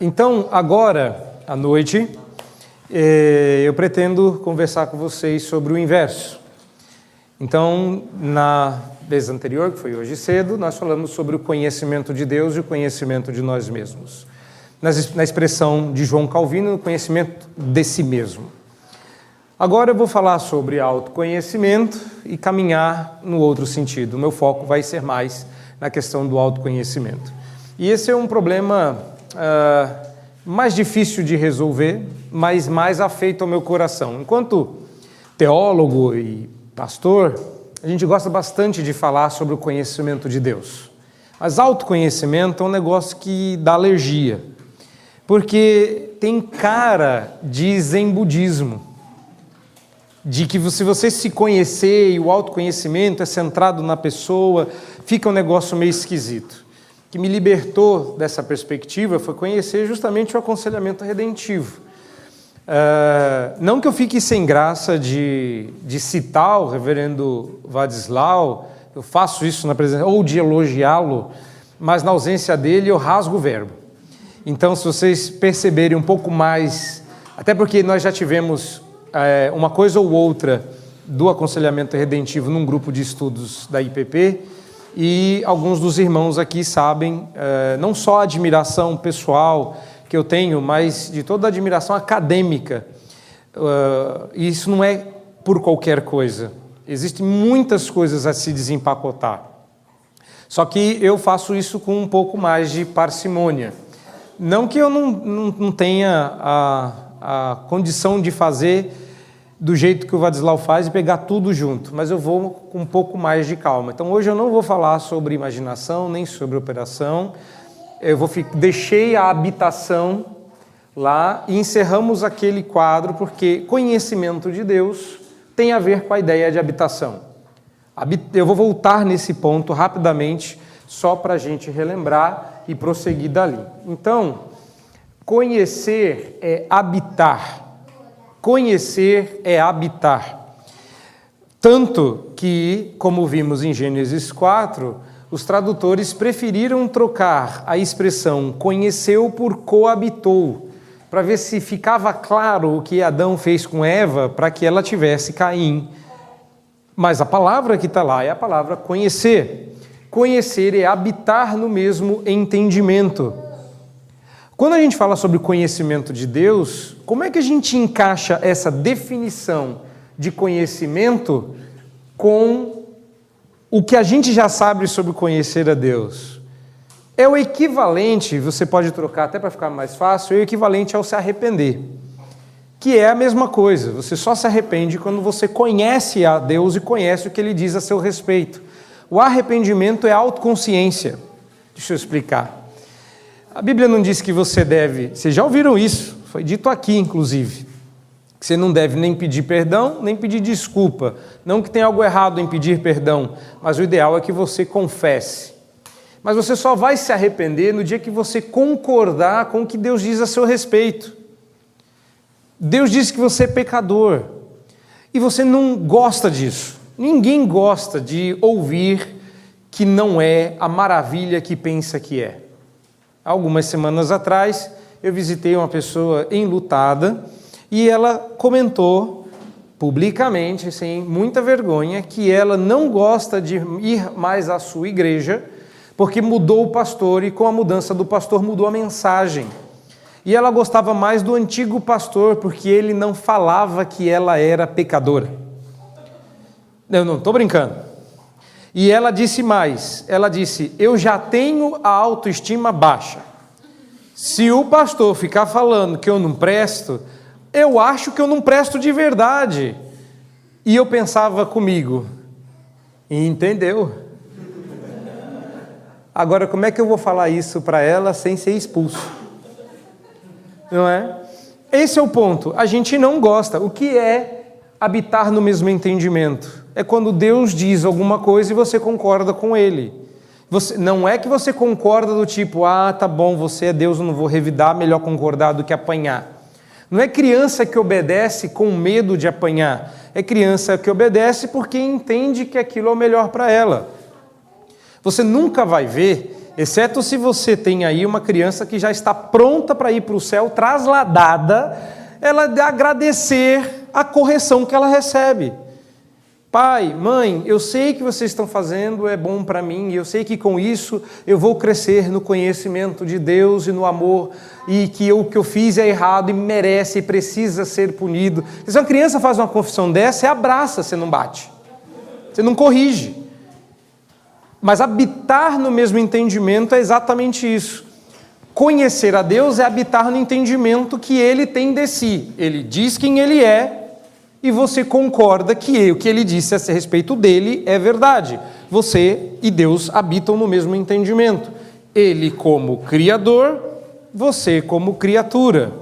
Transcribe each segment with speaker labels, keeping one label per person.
Speaker 1: Então, agora, à noite, eu pretendo conversar com vocês sobre o inverso. Então, na vez anterior, que foi hoje cedo, nós falamos sobre o conhecimento de Deus e o conhecimento de nós mesmos. Na expressão de João Calvino, o conhecimento de si mesmo. Agora eu vou falar sobre autoconhecimento e caminhar no outro sentido. O meu foco vai ser mais na questão do autoconhecimento. E esse é um problema mais difícil de resolver, mas mais afeito ao meu coração. Enquanto teólogo e pastor, a gente gosta bastante de falar sobre o conhecimento de Deus. Mas autoconhecimento é um negócio que dá alergia, porque tem cara de zen budismo, de que se você se conhecer e o autoconhecimento é centrado na pessoa, fica um negócio meio esquisito. O que me libertou dessa perspectiva foi conhecer justamente o aconselhamento redentivo. Não que eu fique sem graça de citar o reverendo Wadislau, eu faço isso na presença, ou de elogiá-lo, mas na ausência dele eu rasgo o verbo. Então, se vocês perceberem um pouco mais, até porque nós já tivemos uma coisa ou outra do aconselhamento redentivo num grupo de estudos da IPP, e alguns dos irmãos aqui sabem, não só a admiração pessoal que eu tenho, mas de toda a admiração acadêmica. Isso não é por qualquer coisa. Existem muitas coisas a se desempacotar. Só que eu faço isso com um pouco mais de parcimônia. Não que eu não tenha a condição de fazer do jeito que o Wadislau faz e pegar tudo junto, mas eu vou com um pouco mais de calma. Então hoje eu não vou falar sobre imaginação, nem sobre operação, deixei a habitação lá e encerramos aquele quadro, porque conhecimento de Deus tem a ver com a ideia de habitação. Eu vou voltar nesse ponto rapidamente, só para a gente relembrar e prosseguir dali. Então, conhecer é habitar. Conhecer é habitar. Tanto que, como vimos em Gênesis 4, os tradutores preferiram trocar a expressão conheceu por coabitou, para ver se ficava claro o que Adão fez com Eva para que ela tivesse Caim. Mas a palavra que está lá é a palavra conhecer. Conhecer é habitar no mesmo entendimento. Quando a gente fala sobre o conhecimento de Deus, como é que a gente encaixa essa definição de conhecimento com o que a gente já sabe sobre conhecer a Deus? É o equivalente, você pode trocar até para ficar mais fácil, é o equivalente ao se arrepender, que é a mesma coisa. Você só se arrepende quando você conhece a Deus e conhece o que Ele diz a seu respeito. O arrependimento é autoconsciência. Deixa eu explicar. A Bíblia não diz que você deve... Vocês já ouviram isso, foi dito aqui, inclusive. Que você não deve nem pedir perdão, nem pedir desculpa. Não que tenha algo errado em pedir perdão, mas o ideal é que você confesse. Mas você só vai se arrepender no dia que você concordar com o que Deus diz a seu respeito. Deus diz que você é pecador. E você não gosta disso. Ninguém gosta de ouvir que não é a maravilha que pensa que é. Algumas semanas atrás, eu visitei uma pessoa enlutada e ela comentou publicamente, sem muita vergonha, que ela não gosta de ir mais à sua igreja porque mudou o pastor e com a mudança do pastor mudou a mensagem. E ela gostava mais do antigo pastor porque ele não falava que ela era pecadora. Eu não estou brincando. E ela disse mais, ela disse, eu já tenho a autoestima baixa. Se o pastor ficar falando que eu não presto, eu acho que eu não presto de verdade. E eu pensava comigo, entendeu? Agora, como é que eu vou falar isso para ela sem ser expulso? Não é? Esse é o ponto, a gente não gosta. O que é habitar no mesmo entendimento? É quando Deus diz alguma coisa e você concorda com Ele. Não é que você concorda do tipo, tá bom, você é Deus, eu não vou revidar, melhor concordar do que apanhar. Não é criança que obedece com medo de apanhar, é criança que obedece porque entende que aquilo é o melhor para ela. Você nunca vai ver exceto se você tem aí uma criança que já está pronta para ir para o céu, trasladada, ela de agradecer a correção que ela recebe. Pai, mãe, eu sei que vocês estão fazendo é bom para mim, e eu sei que com isso eu vou crescer no conhecimento de Deus e no amor, e que o que eu fiz é errado e merece e precisa ser punido. Se uma criança faz uma confissão dessa, você abraça, você não bate, você não corrige. Mas habitar no mesmo entendimento é exatamente isso. Conhecer a Deus é habitar no entendimento que Ele tem de si. Ele diz quem Ele é, e você concorda que o que ele disse a respeito dele é verdade. Você e Deus habitam no mesmo entendimento. Ele como Criador, você como criatura.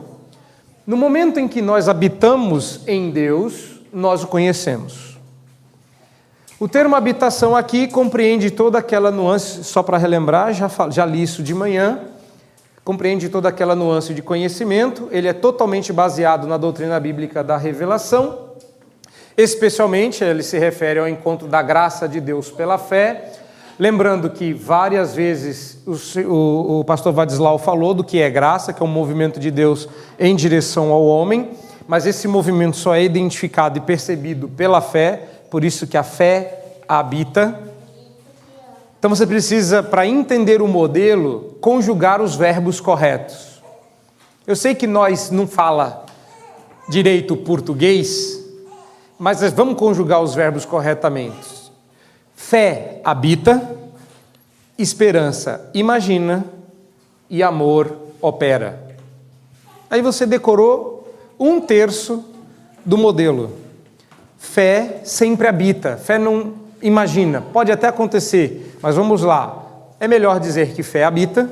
Speaker 1: No momento em que nós habitamos em Deus, nós o conhecemos. O termo habitação aqui compreende toda aquela nuance, só para relembrar, já li isso de manhã, compreende toda aquela nuance de conhecimento, ele é totalmente baseado na doutrina bíblica da revelação. Especialmente, ele se refere ao encontro da graça de Deus pela fé, lembrando que várias vezes o pastor Vadislau falou do que é graça, que é um movimento de Deus em direção ao homem, mas esse movimento só é identificado e percebido pela fé, por isso que a fé habita. Então você precisa, para entender o modelo, conjugar os verbos corretos. Eu sei que nós não fala direito português, mas vamos conjugar os verbos corretamente. Fé habita, esperança imagina e amor opera. Aí você decorou 1/3 do modelo. Fé sempre habita, fé não imagina. Pode até acontecer, mas vamos lá. É melhor dizer que fé habita,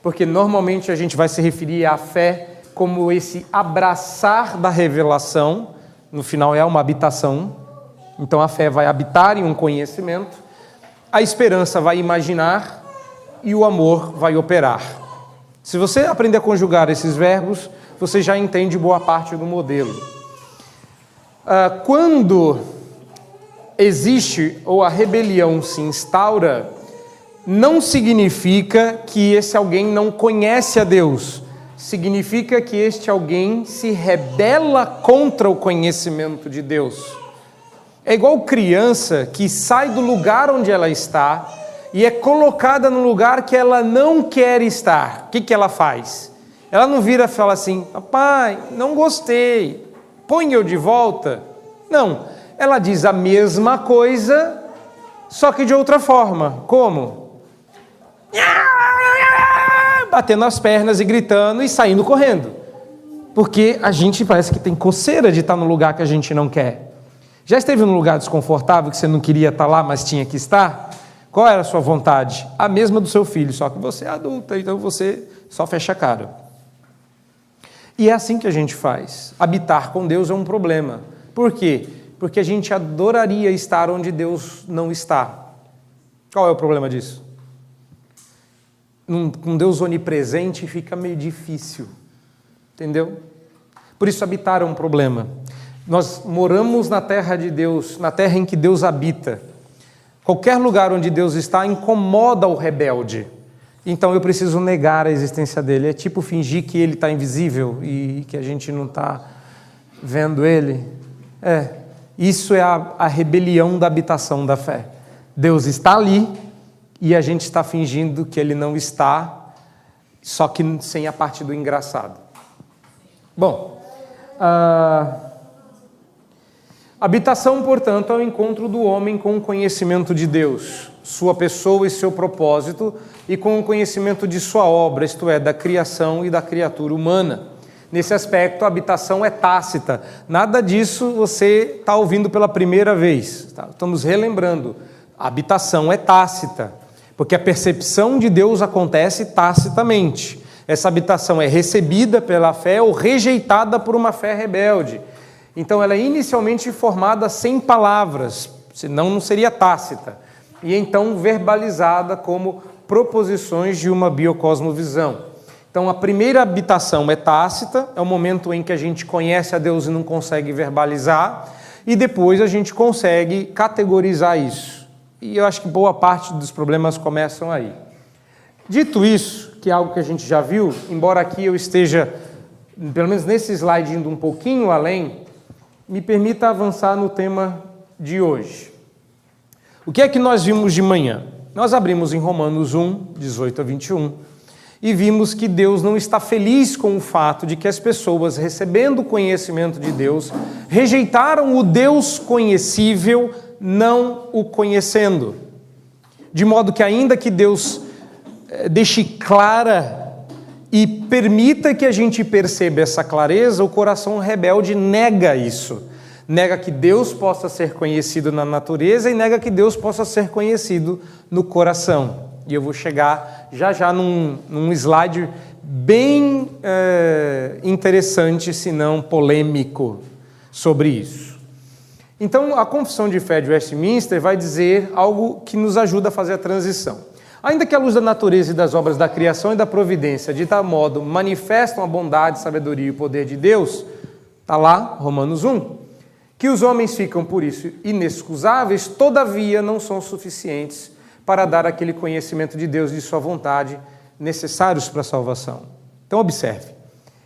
Speaker 1: porque normalmente a gente vai se referir à fé como esse abraçar da revelação. No final é uma habitação, então a fé vai habitar em um conhecimento, a esperança vai imaginar e o amor vai operar. Se você aprender a conjugar esses verbos, você já entende boa parte do modelo. Quando existe ou a rebelião se instaura, não significa que esse alguém não conhece a Deus. Significa que este alguém se rebela contra o conhecimento de Deus. É igual criança que sai do lugar onde ela está e é colocada no lugar que ela não quer estar. O que ela faz? Ela não vira e fala assim, papai, não gostei, põe eu de volta. Não, ela diz a mesma coisa, só que de outra forma. Como? Batendo as pernas e gritando e saindo correndo. Porque a gente parece que tem coceira de estar no lugar que a gente não quer. Já esteve num lugar desconfortável que você não queria estar lá, mas tinha que estar? Qual era a sua vontade? A mesma do seu filho, só que você é adulta, então você só fecha a cara. E é assim que a gente faz. Habitar com Deus é um problema. Por quê? Porque a gente adoraria estar onde Deus não está. Qual é o problema disso? Com Deus onipresente fica meio difícil, entendeu? Por isso habitar é um problema. Nós moramos na terra de Deus, na terra em que Deus habita. Qualquer lugar onde Deus está incomoda o rebelde. Então eu preciso negar a existência dele. É tipo fingir que ele está invisível e que a gente não está vendo ele. Isso é a rebelião da habitação da fé. Deus está ali, e a gente está fingindo que ele não está, só que sem a parte do engraçado. Bom, habitação, portanto, é o encontro do homem com o conhecimento de Deus, sua pessoa e seu propósito, e com o conhecimento de sua obra, isto é, da criação e da criatura humana. Nesse aspecto, a habitação é tácita. Nada disso você está ouvindo pela primeira vez. Tá? Estamos relembrando. A habitação é tácita. Porque a percepção de Deus acontece tacitamente. Essa habitação é recebida pela fé ou rejeitada por uma fé rebelde. Então ela é inicialmente formada sem palavras, senão não seria tácita. E então verbalizada como proposições de uma biocosmovisão. Então a primeira habitação é tácita, é o momento em que a gente conhece a Deus e não consegue verbalizar, e depois a gente consegue categorizar isso. E eu acho que boa parte dos problemas começam aí. Dito isso, que é algo que a gente já viu, embora aqui eu esteja, pelo menos nesse slide, indo um pouquinho além, me permita avançar no tema de hoje. O que é que nós vimos de manhã? Nós abrimos em Romanos 1, 18 a 21, e vimos que Deus não está feliz com o fato de que as pessoas, recebendo o conhecimento de Deus, rejeitaram o Deus conhecível, não o conhecendo. De modo que ainda que Deus deixe clara e permita que a gente perceba essa clareza, o coração rebelde nega isso. Nega que Deus possa ser conhecido na natureza e nega que Deus possa ser conhecido no coração. E eu vou chegar já num slide bem interessante, se não polêmico, sobre isso. Então, a Confissão de Fé de Westminster vai dizer algo que nos ajuda a fazer a transição. Ainda que a luz da natureza e das obras da criação e da providência, de tal modo, manifestam a bondade, sabedoria e o poder de Deus, está lá, Romanos 1, que os homens ficam, por isso, inexcusáveis, todavia não são suficientes para dar aquele conhecimento de Deus e de sua vontade necessários para a salvação. Então, observe.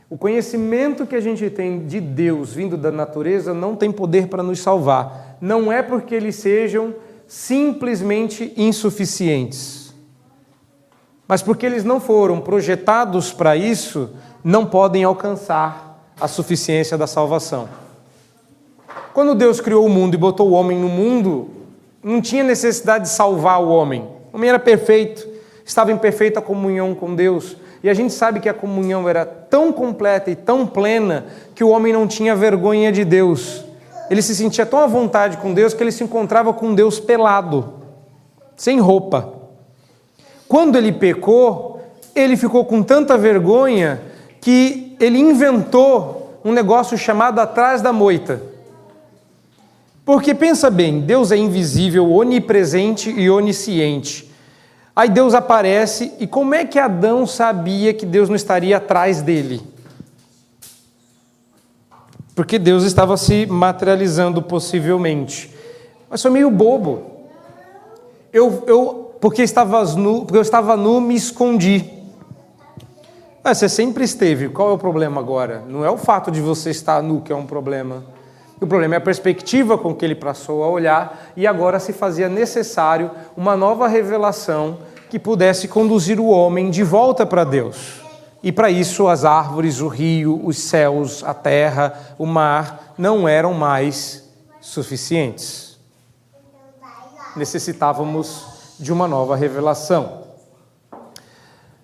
Speaker 1: O conhecimento que a gente tem de Deus vindo da natureza não tem poder para nos salvar. Não é porque eles sejam simplesmente insuficientes, mas porque eles não foram projetados para isso, não podem alcançar a suficiência da salvação. Quando Deus criou o mundo e botou o homem no mundo, não tinha necessidade de salvar o homem. O homem era perfeito, estava em perfeita comunhão com Deus. E a gente sabe que a comunhão era tão completa e tão plena que o homem não tinha vergonha de Deus. Ele se sentia tão à vontade com Deus que ele se encontrava com Deus pelado, sem roupa. Quando ele pecou, ele ficou com tanta vergonha que ele inventou um negócio chamado atrás da moita. Porque pensa bem, Deus é invisível, onipresente e onisciente. Aí Deus aparece, e como é que Adão sabia que Deus não estaria atrás dele? Porque Deus estava se materializando possivelmente. Mas foi meio bobo. Porque eu estava nu, me escondi. Você sempre esteve, qual é o problema agora? Não é o fato de você estar nu que é um problema. O problema é a perspectiva com que ele passou a olhar e agora se fazia necessário uma nova revelação que pudesse conduzir o homem de volta para Deus. E para isso as árvores, o rio, os céus, a terra, o mar não eram mais suficientes. Necessitávamos de uma nova revelação.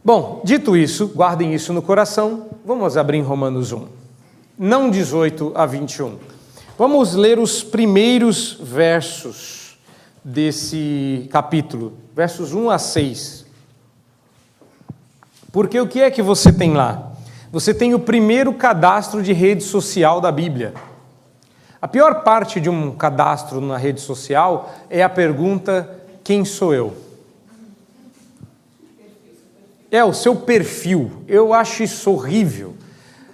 Speaker 1: Bom, dito isso, guardem isso no coração, vamos abrir em Romanos 1. Não 18 a 21. Vamos ler os primeiros versos desse capítulo, versos 1 a 6. Porque o que é que você tem lá? Você tem o primeiro cadastro de rede social da Bíblia. A pior parte de um cadastro na rede social é a pergunta: quem sou eu? É o seu perfil. Eu acho isso horrível.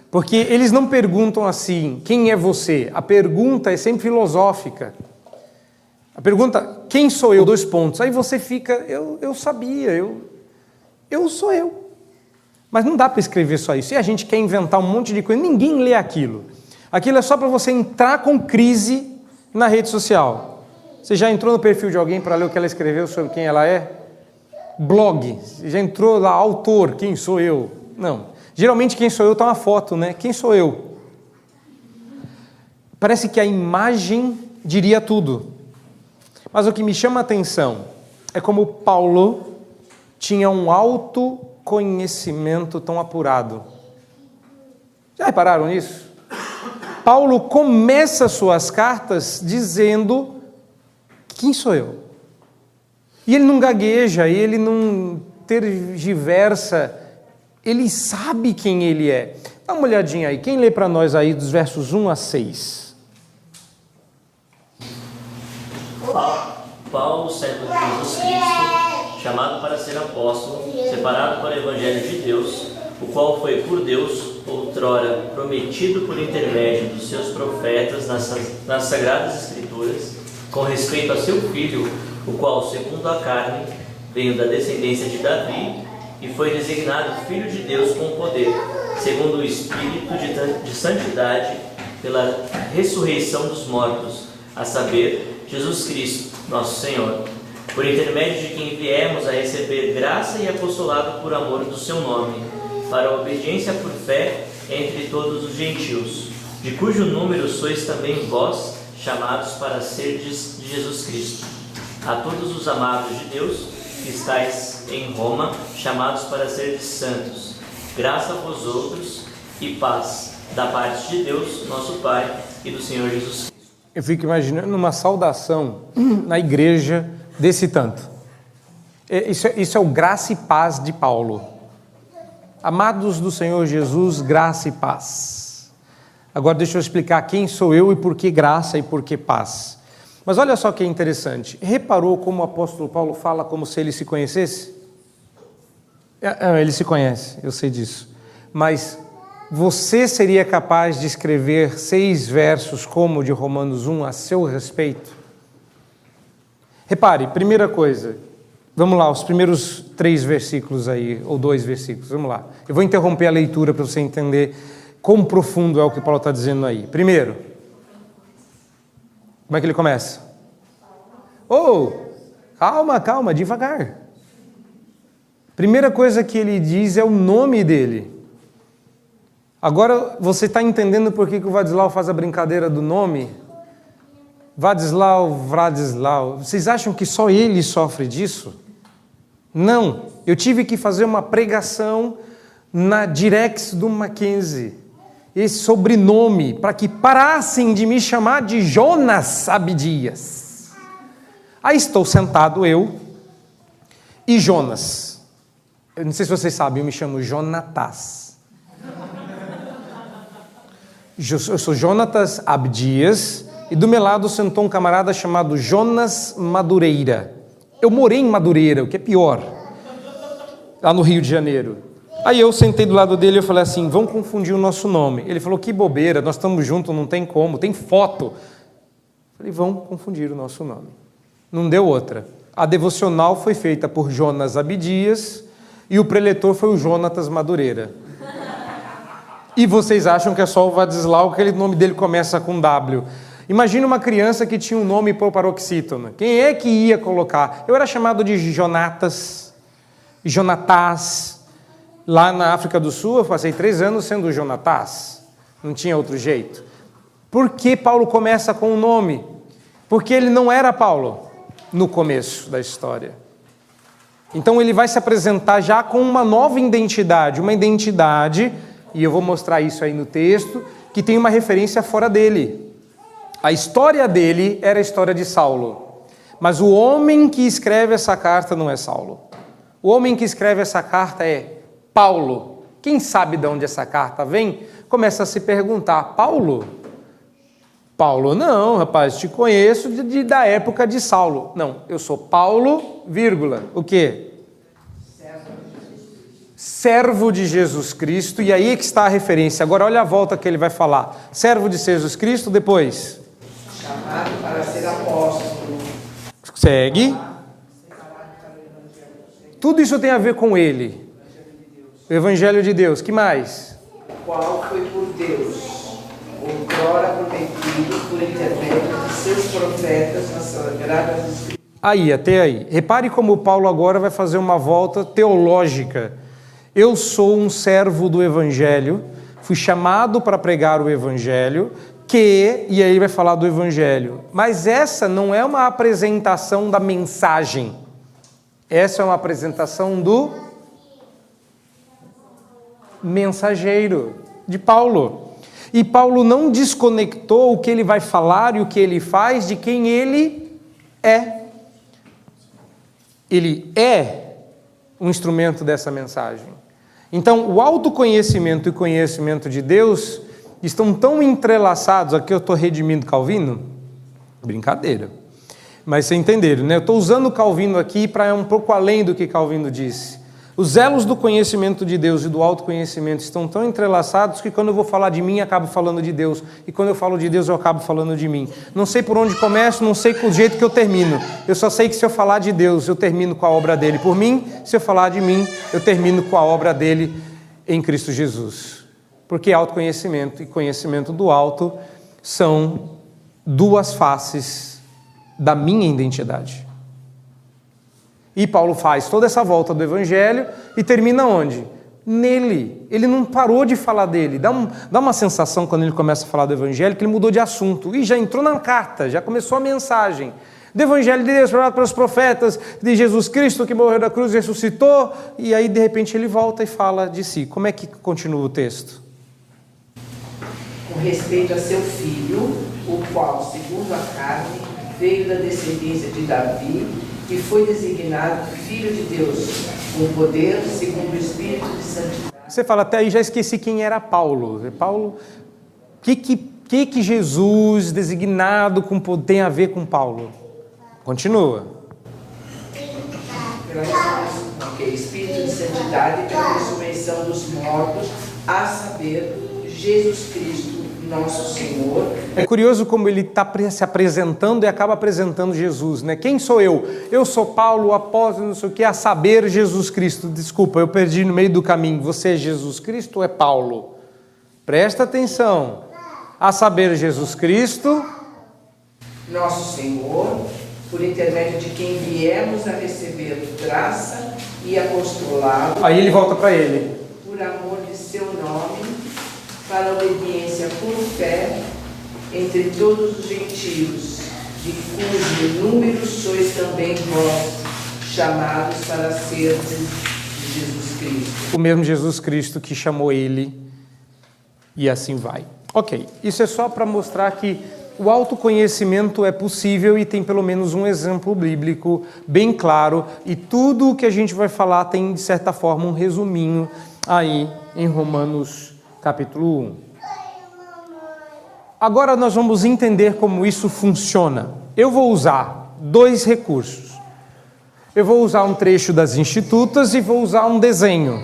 Speaker 1: Porque eles não perguntam assim, quem é você? A pergunta é sempre filosófica. A pergunta, quem sou eu? 2 pontos. Aí você fica, eu sabia, eu sou eu. Mas não dá para escrever só isso. E a gente quer inventar um monte de coisa, ninguém lê aquilo. Aquilo é só para você entrar com crise na rede social. Você já entrou no perfil de alguém para ler o que ela escreveu sobre quem ela é? Blog. Você já entrou lá, autor, quem sou eu? Não. Geralmente quem sou eu está uma foto, né? Quem sou eu? Parece que a imagem diria tudo. Mas o que me chama a atenção é como Paulo tinha um autoconhecimento tão apurado. Já repararam nisso? Paulo começa suas cartas dizendo: quem sou eu? E ele não gagueja, ele não tergiversa. Ele sabe quem ele é. Dá uma olhadinha aí. Quem lê para nós aí dos versos 1 a 6?
Speaker 2: Olá, Paulo, servo de Jesus Cristo, chamado para ser apóstolo, separado para o Evangelho de Deus, o qual foi por Deus, outrora prometido por intermédio dos seus profetas nas Sagradas Escrituras, com respeito a seu Filho, o qual, segundo a carne, veio da descendência de Davi, e foi designado Filho de Deus com poder, segundo o Espírito de santidade, pela ressurreição dos mortos, a saber, Jesus Cristo, nosso Senhor, por intermédio de quem viemos a receber graça e apostolado por amor do seu nome, para a obediência por fé entre todos os gentios, de cujo número sois também vós, chamados para serdes de Jesus Cristo. A todos os amados de Deus, que estáis em Roma, chamados para serdes santos, graça a vós outros e paz, da parte de Deus, nosso Pai, e do Senhor Jesus Cristo.
Speaker 1: Eu fico imaginando uma saudação na igreja desse tanto. Isso é o graça e paz de Paulo. Amados do Senhor Jesus, graça e paz. Agora deixa eu explicar quem sou eu e por que graça e por que paz. Mas olha só que interessante. Reparou como o apóstolo Paulo fala como se ele se conhecesse? Ele se conhece, eu sei disso. Mas você seria capaz de escrever 6 versos como o de Romanos 1 a seu respeito? Repare, primeira coisa, vamos lá, os primeiros 3 versículos aí, ou 2 versículos, vamos lá. Eu vou interromper a leitura para você entender quão profundo é o que Paulo está dizendo aí. Primeiro, como é que ele começa? Calma, devagar. Primeira coisa que ele diz é o nome dele. Agora você está entendendo por que o Vadislau faz a brincadeira do nome? Vadislau. Vocês acham que só ele sofre disso? Não. Eu tive que fazer uma pregação na Direx do Mackenzie. Esse sobrenome, para que parassem de me chamar de Jonas Abdias. Aí estou sentado eu e Jonas. Eu não sei se vocês sabem, eu me chamo Jonatas. Eu sou Jonatas Abdias e do meu lado sentou um camarada chamado Jonas Madureira. Eu morei em Madureira, o que é pior, lá no Rio de Janeiro. Aí eu sentei do lado dele e falei assim, vão confundir o nosso nome. Ele falou, que bobeira, nós estamos juntos, não tem como, tem foto. Falei, vão confundir o nosso nome. Não deu outra. A devocional foi feita por Jonas Abdias e o preletor foi o Jonatas Madureira. E vocês acham que é só o Vadislau, que o nome dele começa com W. Imagina uma criança que tinha um nome por paroxítona. Quem é que ia colocar? Eu era chamado de Jonatas, Jonatás. Lá na África do Sul, eu passei 3 anos sendo Jonatás. Não tinha outro jeito. Por que Paulo começa com o nome? Porque ele não era Paulo no começo da história. Então ele vai se apresentar já com uma nova identidade, e eu vou mostrar isso aí no texto, que tem uma referência fora dele. A história dele era a história de Saulo, mas o homem que escreve essa carta não é Saulo. O homem que escreve essa carta é Paulo. Quem sabe de onde essa carta vem? Começa a se perguntar, Paulo? Paulo, não, rapaz, te conheço da época de Saulo. Não, eu sou Paulo, vírgula, o quê? Servo de Jesus Cristo, e aí é que está a referência. Agora olha a volta que ele vai falar. Servo de Jesus Cristo, depois?
Speaker 3: Chamado para ser apóstolo.
Speaker 1: Segue. Tudo isso tem a ver com ele. O Evangelho de Deus. Que mais?
Speaker 3: O qual foi por Deus, outrora prometido por intermédio de seus profetas nas sagradas escrituras.
Speaker 1: Aí, até aí. Repare como Paulo agora vai fazer uma volta teológica. Eu sou um servo do Evangelho, fui chamado para pregar o Evangelho, e aí vai falar do Evangelho. Mas essa não é uma apresentação da mensagem. Essa é uma apresentação do mensageiro, de Paulo. E Paulo não desconectou o que ele vai falar e o que ele faz de quem ele é. Ele é um instrumento dessa mensagem. Então, o autoconhecimento e o conhecimento de Deus estão tão entrelaçados. Aqui eu estou redimindo Calvino? Brincadeira. Mas vocês entenderam, né? Eu estou usando Calvino aqui para ir um pouco além do que Calvino disse. Os elos do conhecimento de Deus e do autoconhecimento estão tão entrelaçados que quando eu vou falar de mim, acabo falando de Deus. E quando eu falo de Deus, eu acabo falando de mim. Não sei por onde começo, não sei o jeito que eu termino. Eu só sei que se eu falar de Deus, eu termino com a obra dele por mim. Se eu falar de mim, eu termino com a obra dele em Cristo Jesus. Porque autoconhecimento e conhecimento do alto são duas faces da minha identidade. E Paulo faz toda essa volta do Evangelho e termina onde? Nele. Ele não parou de falar dele. Dá uma sensação quando ele começa a falar do Evangelho que ele mudou de assunto. E já entrou na carta, já começou a mensagem. Do Evangelho de Deus, falado pelos profetas, de Jesus Cristo que morreu na cruz e ressuscitou. E aí, de repente, ele volta e fala de si. Como é que continua o texto?
Speaker 3: Com respeito a seu filho, o qual, segundo a carne, veio da descendência de Davi, e foi designado Filho de Deus, com poder segundo o Espírito de Santidade.
Speaker 1: Você fala, até aí já esqueci quem era Paulo. Paulo, o que Jesus designado com poder tem a ver com Paulo? Continua.
Speaker 3: Espírito de Santidade pela ressurreição dos mortos, a saber, Jesus Cristo, nosso Senhor.
Speaker 1: É curioso como ele está se apresentando e acaba apresentando Jesus, né? Quem sou eu? Eu sou Paulo, o apóstolo, não sei o que, a saber, Jesus Cristo. Desculpa, eu perdi no meio do caminho. Você é Jesus Cristo ou é Paulo? Presta atenção. A saber, Jesus Cristo,
Speaker 3: nosso Senhor, por intermédio de quem viemos a receber graça e apostolado.
Speaker 1: Aí ele volta para ele.
Speaker 3: Por amor de seu nome, para a obediência por fé entre todos os gentios, de cujo número sois também vós, chamados para ser de Jesus Cristo.
Speaker 1: O mesmo Jesus Cristo que chamou ele, e assim vai. Ok, isso é só para mostrar que o autoconhecimento é possível e tem pelo menos um exemplo bíblico bem claro, e tudo o que a gente vai falar tem, de certa forma, um resuminho aí em Romanos capítulo 1. Agora nós vamos entender como isso funciona. Eu vou usar dois recursos. Eu vou usar um trecho das Institutas e vou usar um desenho.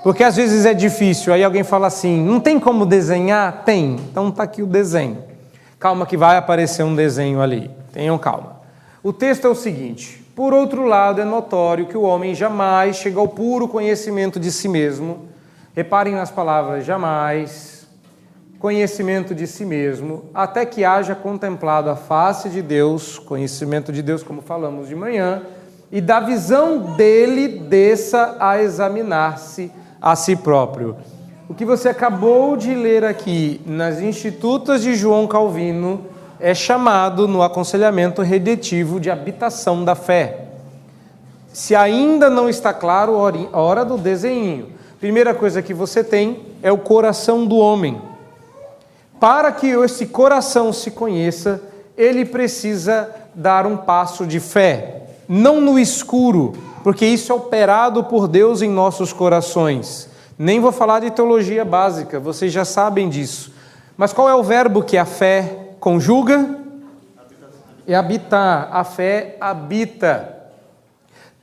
Speaker 1: Porque às vezes é difícil, aí alguém fala assim, não tem como desenhar? Tem, então está aqui o desenho. Calma que vai aparecer um desenho ali, tenham calma. O texto é o seguinte: por outro lado, é notório que o homem jamais chega ao puro conhecimento de si mesmo. Reparem nas palavras jamais, conhecimento de si mesmo, até que haja contemplado a face de Deus, conhecimento de Deus, como falamos de manhã, e da visão dele desça a examinar-se a si próprio. O que você acabou de ler aqui nas Institutas de João Calvino é chamado no aconselhamento redentivo de habitação da fé. Se ainda não está claro, hora do desenho. Primeira coisa que você tem é o coração do homem. Para que esse coração se conheça, ele precisa dar um passo de fé, não no escuro, porque isso é operado por Deus em nossos corações. Nem vou falar de teologia básica, vocês já sabem disso. Mas qual é o verbo que a fé conjuga? É habitar. A fé habita.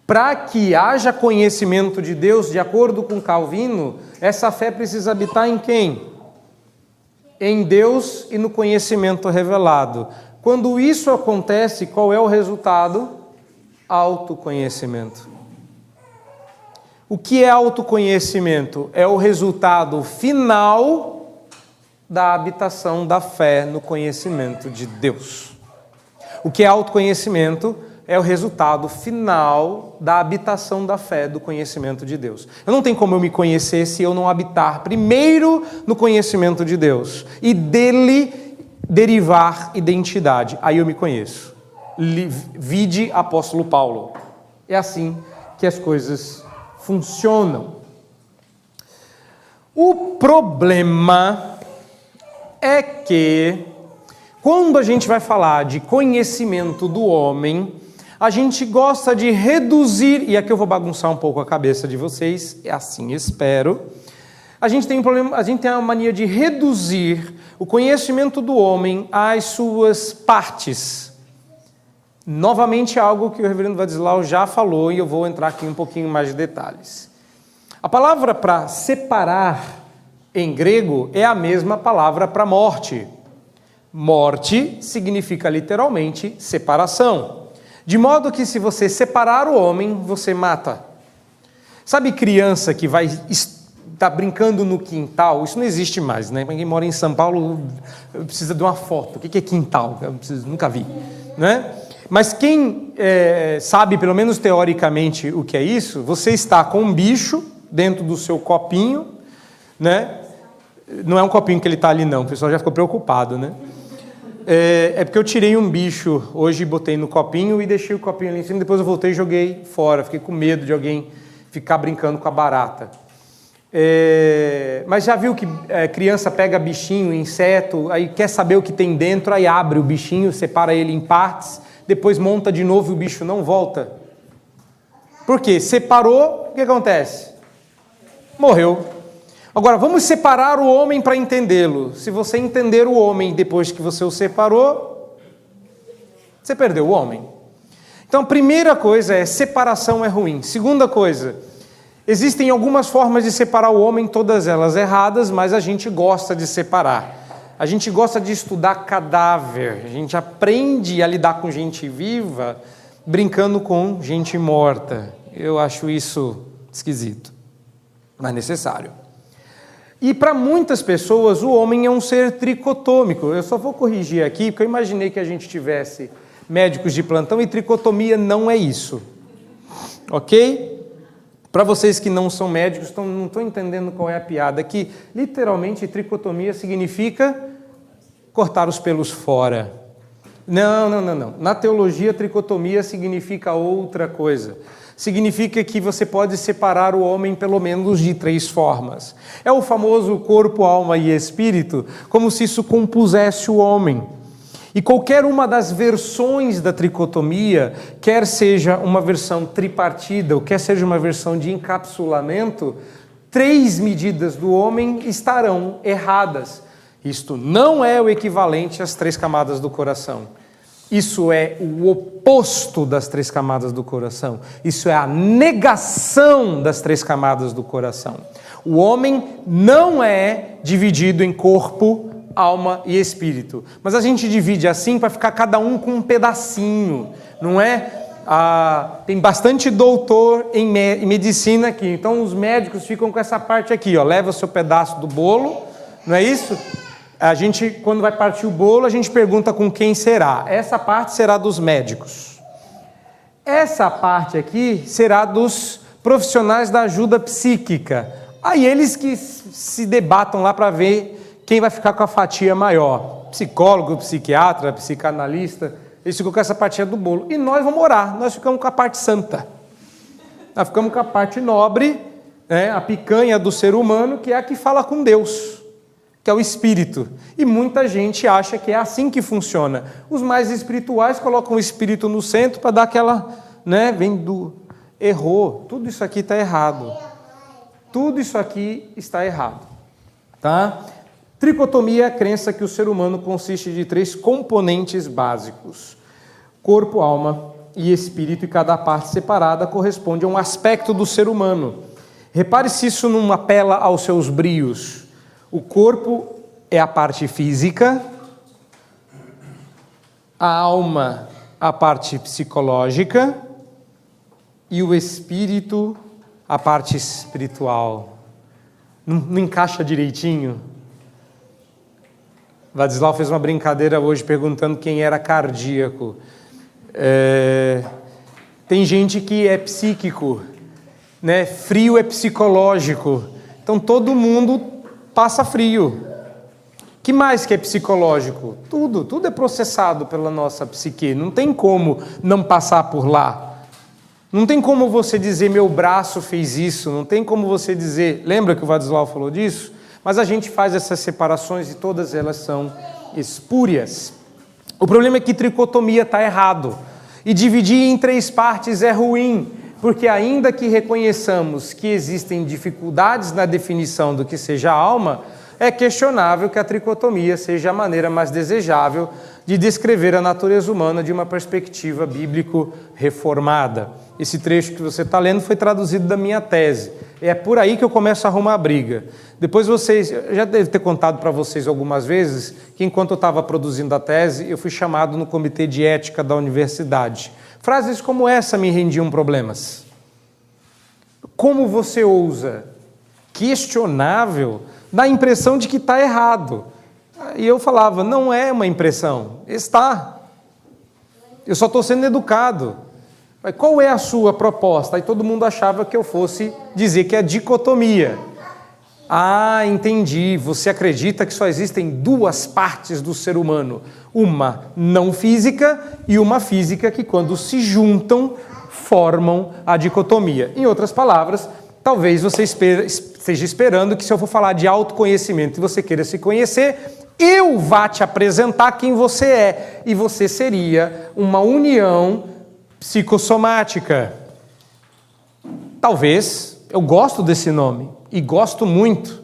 Speaker 1: Para que haja conhecimento de Deus, de acordo com Calvino, essa fé precisa habitar em quem? Em Deus e no conhecimento revelado. Quando isso acontece, qual é o resultado? Autoconhecimento. O que é autoconhecimento? É o resultado final da habitação da fé no conhecimento de Deus. O que é autoconhecimento? É o resultado final da habitação da fé do conhecimento de Deus. Eu não tenho como eu me conhecer se eu não habitar primeiro no conhecimento de Deus e dele derivar identidade. Aí eu me conheço. Vide apóstolo Paulo. É assim que as coisas funcionam. O problema é que quando a gente vai falar de conhecimento do homem, a gente gosta de reduzir, e aqui eu vou bagunçar um pouco a cabeça de vocês, é assim, espero. A gente tem um problema, a gente tem a mania de reduzir o conhecimento do homem às suas partes. Novamente algo que o reverendo Vadislau já falou e eu vou entrar aqui um pouquinho mais de detalhes. A palavra para separar em grego é a mesma palavra para morte. Morte significa literalmente separação. De modo que se você separar o homem, você mata. Sabe criança que vai estar brincando no quintal? Isso não existe mais, né? Quem mora em São Paulo precisa de uma foto. O que é quintal? Eu nunca vi, né? Mas quem sabe, pelo menos teoricamente, o que é isso, você está com um bicho dentro do seu copinho, né? Não é um copinho que ele está ali, não. O pessoal já ficou preocupado, né? É porque eu tirei um bicho hoje, botei no copinho e deixei o copinho ali em cima, depois eu voltei e joguei fora. Fiquei com medo de alguém ficar brincando com a barata. Mas já viu que criança pega bichinho, inseto, aí quer saber o que tem dentro, aí abre o bichinho, separa ele em partes, depois monta de novo e o bicho não volta? Por quê? Separou, o que acontece? Morreu. Agora, vamos separar o homem para entendê-lo. Se você entender o homem depois que você o separou, você perdeu o homem. Então, a primeira coisa é, separação é ruim. Segunda coisa, existem algumas formas de separar o homem, todas elas erradas, mas a gente gosta de separar. A gente gosta de estudar cadáver, a gente aprende a lidar com gente viva, brincando com gente morta. Eu acho isso esquisito, mas necessário. E para muitas pessoas, o homem é um ser tricotômico. Eu só vou corrigir aqui, porque eu imaginei que a gente tivesse médicos de plantão e tricotomia não é isso. Ok? Para vocês que não são médicos, não estão entendendo qual é a piada. Que literalmente tricotomia significa cortar os pelos fora. Não. Na teologia, tricotomia significa outra coisa. Significa que você pode separar o homem pelo menos de 3 formas. É o famoso corpo, alma e espírito, como se isso compusesse o homem. E qualquer uma das versões da tricotomia, quer seja uma versão tripartida, ou quer seja uma versão de encapsulamento, 3 medidas do homem estarão erradas. Isto não é o equivalente às 3 camadas do coração. Isso é o oposto das 3 camadas do coração. Isso é a negação das 3 camadas do coração. O homem não é dividido em corpo, alma e espírito. Mas a gente divide assim para ficar cada um com um pedacinho, não é? Tem bastante doutor em medicina aqui, então os médicos ficam com essa parte aqui, ó, leva o seu pedaço do bolo, não é isso? A gente, quando vai partir o bolo, a gente pergunta com quem será. Essa parte será dos médicos. Essa parte aqui será dos profissionais da ajuda psíquica. Aí eles que se debatam lá para ver quem vai ficar com a fatia maior. Psicólogo, psiquiatra, psicanalista, eles ficam com essa partinha do bolo. E nós vamos orar, nós ficamos com a parte santa. Nós ficamos com a parte nobre, né, a picanha do ser humano, que é a que fala com Deus, que é o espírito. E muita gente acha que é assim que funciona. Os mais espirituais colocam o espírito no centro para dar aquela, né, errou. Tudo isso aqui está errado. Tudo isso aqui está errado. Tá? Tricotomia é a crença que o ser humano consiste de 3 componentes básicos: corpo, alma e espírito, e cada parte separada corresponde a um aspecto do ser humano. Repare se isso não apela aos seus brios. O corpo é a parte física, a alma a parte psicológica e o espírito a parte espiritual. Não encaixa direitinho? Vadislau fez uma brincadeira hoje perguntando quem era cardíaco. Tem gente que é psíquico, né? Frio é psicológico. Então todo mundo passa frio. Que mais que é psicológico? Tudo é processado pela nossa psique. Não tem como não passar por lá. Não tem como você dizer meu braço fez isso. Não tem como você dizer... Lembra que o Vadislau falou disso? Mas a gente faz essas separações e todas elas são espúrias. O problema é que tricotomia está errado. E dividir em 3 partes é ruim. Porque ainda que reconheçamos que existem dificuldades na definição do que seja alma, é questionável que a tricotomia seja a maneira mais desejável de descrever a natureza humana de uma perspectiva bíblico-reformada. Esse trecho que você está lendo foi traduzido da minha tese. É por aí que eu começo a arrumar a briga. Depois vocês, eu já devo ter contado para vocês algumas vezes que enquanto eu estava produzindo a tese, eu fui chamado no comitê de ética da universidade. Frases como essa me rendiam problemas. Como você ousa? Questionável, dá a impressão de que está errado. E eu falava, não é uma impressão, está. Eu só estou sendo educado. Mas qual é a sua proposta? Aí todo mundo achava que eu fosse dizer que é dicotomia. Ah, entendi, você acredita que só existem duas partes do ser humano, uma não física e uma física que quando se juntam formam a dicotomia. Em outras palavras, talvez você esteja esperando que se eu for falar de autoconhecimento e você queira se conhecer, eu vá te apresentar quem você é e você seria uma união psicossomática. Talvez, eu gosto desse nome e gosto muito,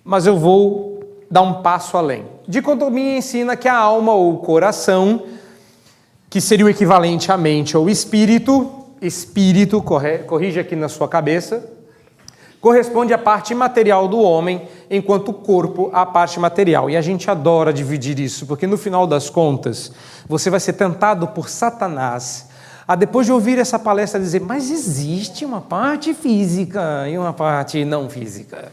Speaker 1: mas eu vou dar um passo além. Dicotomia ensina que a alma ou o coração, que seria o equivalente à mente ou espírito, corrige aqui na sua cabeça, corresponde à parte imaterial do homem, enquanto o corpo à parte material. E a gente adora dividir isso, porque no final das contas, você vai ser tentado por Satanás a, depois de ouvir essa palestra, dizer, mas existe uma parte física e uma parte não física.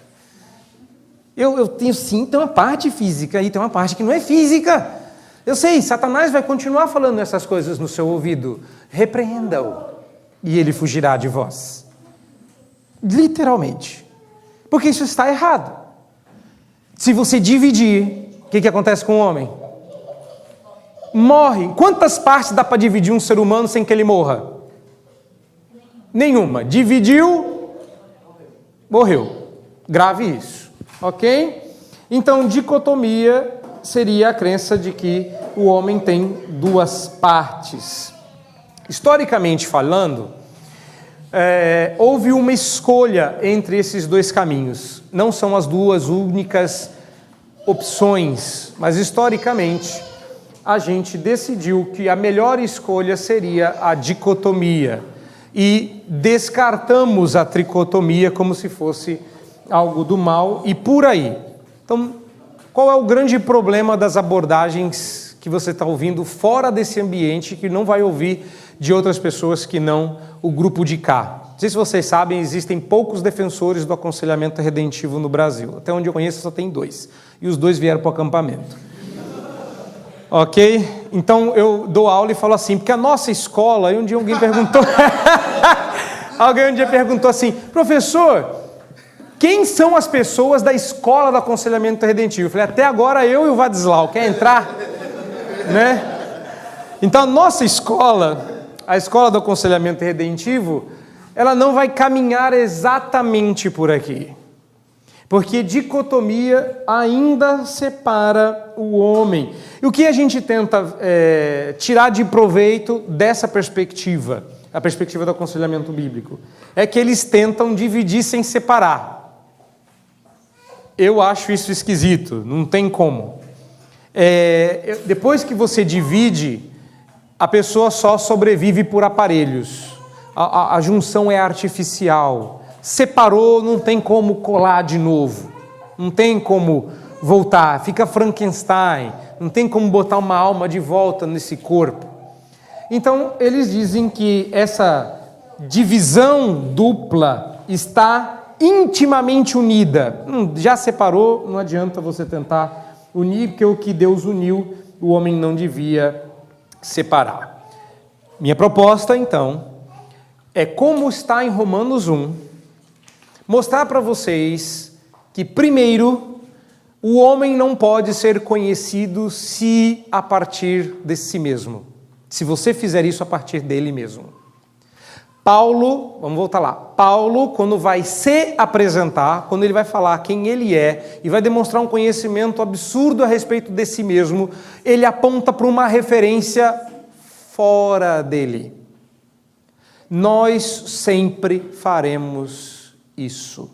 Speaker 1: Eu tenho sim, tem uma parte física e tem uma parte que não é física. Eu sei, Satanás vai continuar falando essas coisas no seu ouvido. Repreenda-o e ele fugirá de vós. Literalmente. Porque isso está errado. Se você dividir, o que acontece com o homem? Morre. Quantas partes dá para dividir um ser humano sem que ele morra? Nenhuma. Dividiu, morreu. Grave isso. Ok? Então, dicotomia seria a crença de que o homem tem duas partes. Historicamente falando, houve uma escolha entre esses dois caminhos. Não são as duas únicas opções, mas historicamente a gente decidiu que a melhor escolha seria a dicotomia e descartamos a tricotomia como se fosse algo do mal e por aí. Então, qual é o grande problema das abordagens que você está ouvindo fora desse ambiente que não vai ouvir de outras pessoas que não o grupo de cá? Não sei se vocês sabem, existem poucos defensores do aconselhamento redentivo no Brasil. Até onde eu conheço só tem 2. E os 2 vieram para o acampamento. Ok? Então eu dou aula e falo assim, porque a nossa escola, e um dia alguém perguntou, alguém um dia perguntou assim, professor, quem são as pessoas da escola do aconselhamento redentivo? Eu falei, até agora eu e o Vadislau, quer entrar? Né? Então a nossa escola, a escola do aconselhamento redentivo, ela não vai caminhar exatamente por aqui. Porque dicotomia ainda separa o homem. E o que a gente tenta tirar de proveito dessa perspectiva, a perspectiva do aconselhamento bíblico, é que eles tentam dividir sem separar. Eu acho isso esquisito, não tem como. Depois que você divide, a pessoa só sobrevive por aparelhos. A junção é artificial. Separou, não tem como colar de novo. Não tem como voltar. Fica Frankenstein. Não tem como botar uma alma de volta nesse corpo. Então, eles dizem que essa divisão dupla está intimamente unida. Já separou, não adianta você tentar unir, porque o que Deus uniu, o homem não devia separar. Minha proposta, então, é como está em Romanos 1, mostrar para vocês que, primeiro, o homem não pode ser conhecido se a partir de si mesmo. Se você fizer isso a partir dele mesmo. Paulo, vamos voltar lá. Paulo, quando vai se apresentar, quando ele vai falar quem ele é e vai demonstrar um conhecimento absurdo a respeito de si mesmo, ele aponta para uma referência fora dele. Nós sempre faremos isso.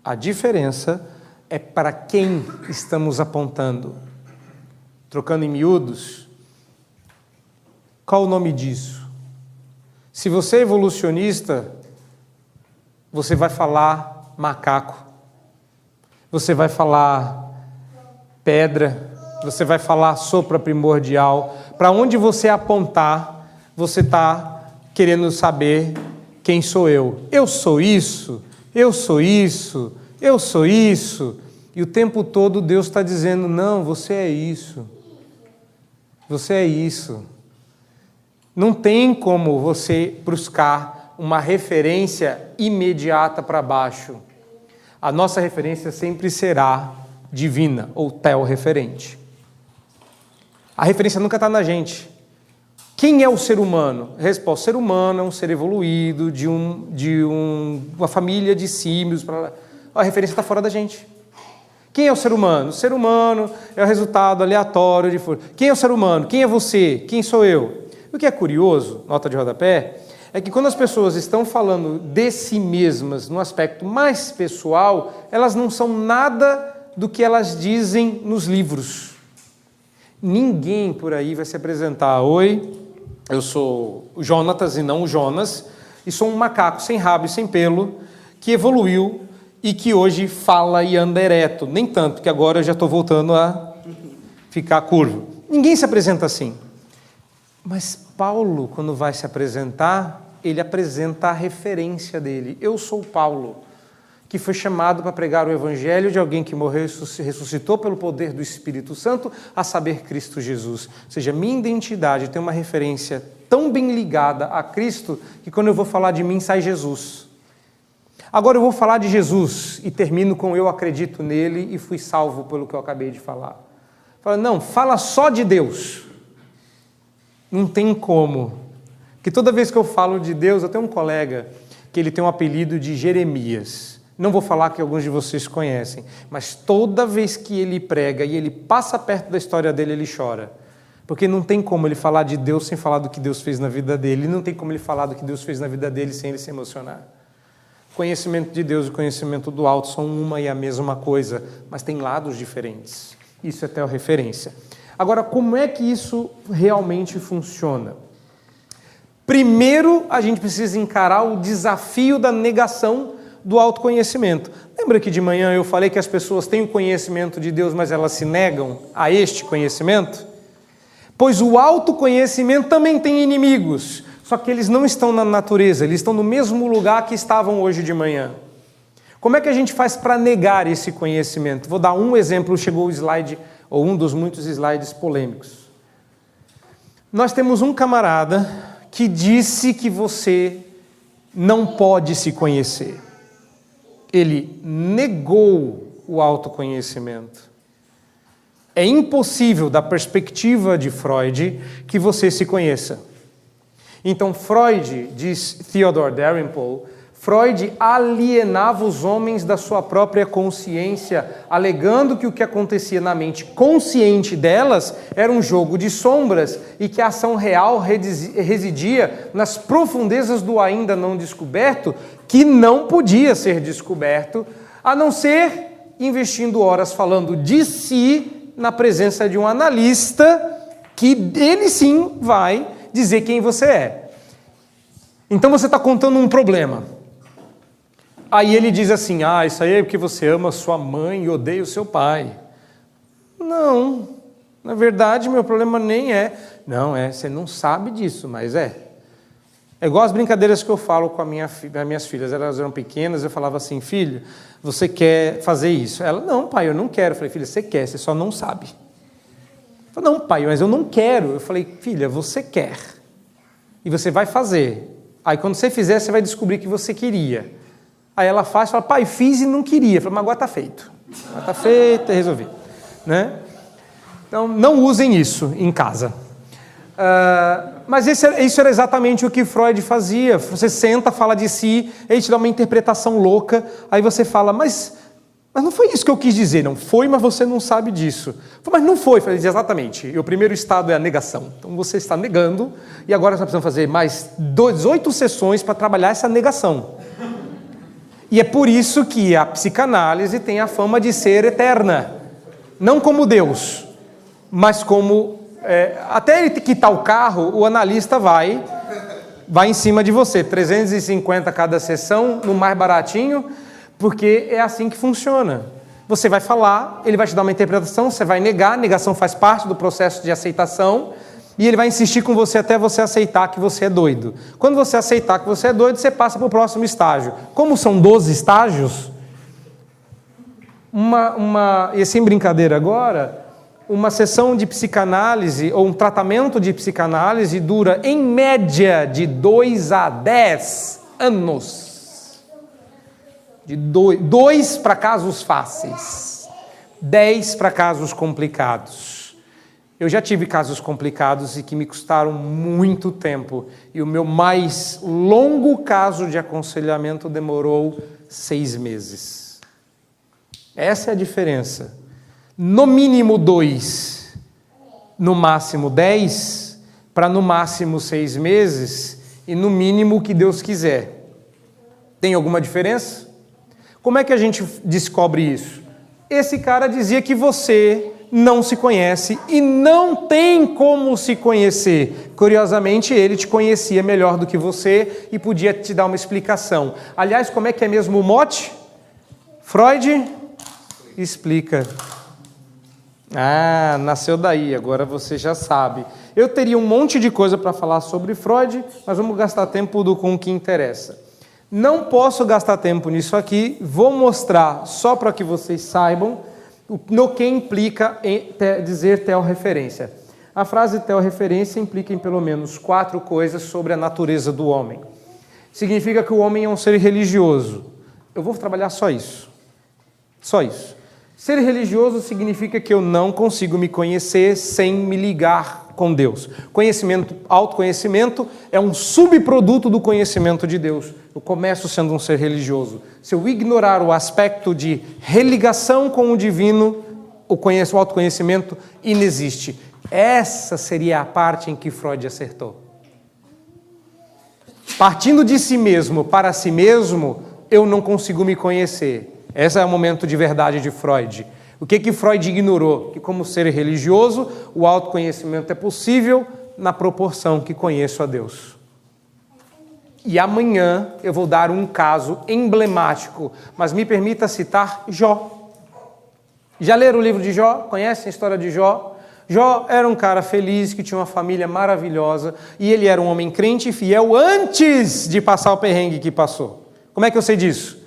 Speaker 1: A diferença é para quem estamos apontando. Trocando em miúdos, qual o nome disso? Se você é evolucionista, você vai falar macaco, você vai falar pedra, você vai falar sopro primordial. Para onde você apontar, você está querendo saber quem sou eu. Eu sou isso, eu sou isso, eu sou isso. E o tempo todo Deus está dizendo, não, você é isso. Você é isso. Não tem como você buscar uma referência imediata para baixo. A nossa referência sempre será divina ou teorreferente. A referência nunca está na gente. Quem é o ser humano? Resposta: o ser humano é um ser evoluído, de uma família de símios. A referência está fora da gente. Quem é o ser humano? O ser humano é o resultado aleatório de força. Quem é o ser humano? Quem é você? Quem sou eu? O que é curioso, nota de rodapé, é que quando as pessoas estão falando de si mesmas no aspecto mais pessoal, elas não são nada do que elas dizem nos livros. Ninguém por aí vai se apresentar: oi, eu sou o Jonatas e não o Jonas, e sou um macaco sem rabo e sem pelo, que evoluiu e que hoje fala e anda ereto. Nem tanto, que agora eu já estou voltando a ficar curvo. Ninguém se apresenta assim. Mas Paulo, quando vai se apresentar, ele apresenta a referência dele. Eu sou Paulo, que foi chamado para pregar o evangelho de alguém que morreu e ressuscitou pelo poder do Espírito Santo, a saber, Cristo Jesus. Ou seja, minha identidade tem uma referência tão bem ligada a Cristo, que quando eu vou falar de mim, sai Jesus. Agora eu vou falar de Jesus e termino com eu acredito nele e fui salvo pelo que eu acabei de falar. Fala, não, fala só de Deus. Não tem como. Porque toda vez que eu falo de Deus, eu tenho um colega que ele tem um apelido de Jeremias. Não vou falar que alguns de vocês conhecem, mas toda vez que ele prega e ele passa perto da história dele, ele chora. Porque não tem como ele falar de Deus sem falar do que Deus fez na vida dele. Não tem como ele falar do que Deus fez na vida dele sem ele se emocionar. O conhecimento de Deus e o conhecimento do alto são uma e a mesma coisa, mas tem lados diferentes. Isso é teorreferência. Agora, como é que isso realmente funciona? Primeiro, a gente precisa encarar o desafio da negação do autoconhecimento. Lembra que de manhã eu falei que as pessoas têm o conhecimento de Deus, mas elas se negam a este conhecimento? Pois o autoconhecimento também tem inimigos, só que eles não estão na natureza, eles estão no mesmo lugar que estavam hoje de manhã. Como é que a gente faz para negar esse conhecimento? Vou dar um exemplo, chegou o slide, ou um dos muitos slides polêmicos. Nós temos um camarada que disse que você não pode se conhecer. Ele negou o autoconhecimento. É impossível, da perspectiva de Freud, que você se conheça. Então, Freud, diz Theodore Dalrymple, Freud alienava os homens da sua própria consciência, alegando que o que acontecia na mente consciente delas era um jogo de sombras e que a ação real residia nas profundezas do ainda não descoberto, que não podia ser descoberto, a não ser investindo horas falando de si na presença de um analista, que ele sim vai dizer quem você é. Então você está contando um problema. Aí ele diz assim, isso aí é porque você ama sua mãe e odeia o seu pai. Não, na verdade meu problema nem é. Não, você não sabe disso, mas é. É igual as brincadeiras que eu falo com as minhas filhas. Elas eram pequenas, eu falava assim, filho, você quer fazer isso? Ela, não pai, eu não quero. Eu falei, filha, você quer, você só não sabe. Eu falei, não pai, mas eu não quero. Eu falei, filha, você quer. E você vai fazer. Aí quando você fizer, você vai descobrir que você queria. Aí ela faz, fala, pai, fiz e não queria. Eu falei, mas agora está feito. Agora está feito, é resolvido. Né? Então, não usem isso em casa. Mas isso era exatamente o que Freud fazia. Você senta, fala de si, ele te dá uma interpretação louca, aí você fala, mas não foi isso que eu quis dizer. Não foi, mas você não sabe disso. Mas não foi. Eu falei, exatamente. E o primeiro estado é a negação. Então você está negando, e agora nós precisamos fazer mais 18 sessões para trabalhar essa negação. E é por isso que a psicanálise tem a fama de ser eterna. Não como Deus, mas como... até ele quitar o carro, o analista vai em cima de você. 350 cada sessão, no mais baratinho, porque é assim que funciona. Você vai falar, ele vai te dar uma interpretação, você vai negar, a negação faz parte do processo de aceitação, e ele vai insistir com você até você aceitar que você é doido. Quando você aceitar que você é doido, você passa para o próximo estágio. Como são 12 estágios, e sem brincadeira agora, uma sessão de psicanálise ou um tratamento de psicanálise dura em média de 2 a 10 anos. De 2 para casos fáceis, 10 para casos complicados. Eu já tive casos complicados e que me custaram muito tempo. E o meu mais longo caso de aconselhamento demorou 6 meses. Essa é a diferença. No mínimo 2, no máximo 10, para no máximo 6 meses e no mínimo o que Deus quiser. Tem alguma diferença? Como é que a gente descobre isso? Esse cara dizia que você não se conhece e não tem como se conhecer. Curiosamente, ele te conhecia melhor do que você e podia te dar uma explicação. Aliás, como é que é mesmo o mote? Freud explica. Ah, nasceu daí, agora você já sabe. Eu teria um monte de coisa para falar sobre Freud, mas vamos gastar tempo com o que interessa. Não posso gastar tempo nisso aqui, vou mostrar só para que vocês saibam no que implica dizer teorreferência. A frase teorreferência implica em pelo menos 4 coisas sobre a natureza do homem. Significa que o homem é um ser religioso. Eu vou trabalhar só isso. Só isso. Ser religioso significa que eu não consigo me conhecer sem me ligar com Deus. Conhecimento, autoconhecimento é um subproduto do conhecimento de Deus. Eu começo sendo um ser religioso. Se eu ignorar o aspecto de religação com o divino, o autoconhecimento inexiste. Essa seria a parte em que Freud acertou. Partindo de si mesmo para si mesmo, eu não consigo me conhecer. Esse é o momento de verdade de Freud. O que Freud ignorou? Que como ser religioso, o autoconhecimento é possível na proporção que conheço a Deus. E amanhã eu vou dar um caso emblemático, mas me permita citar Jó. Já leram o livro de Jó? Conhecem a história de Jó? Jó era um cara feliz, que tinha uma família maravilhosa, e ele era um homem crente e fiel antes de passar o perrengue que passou. Como é que eu sei disso?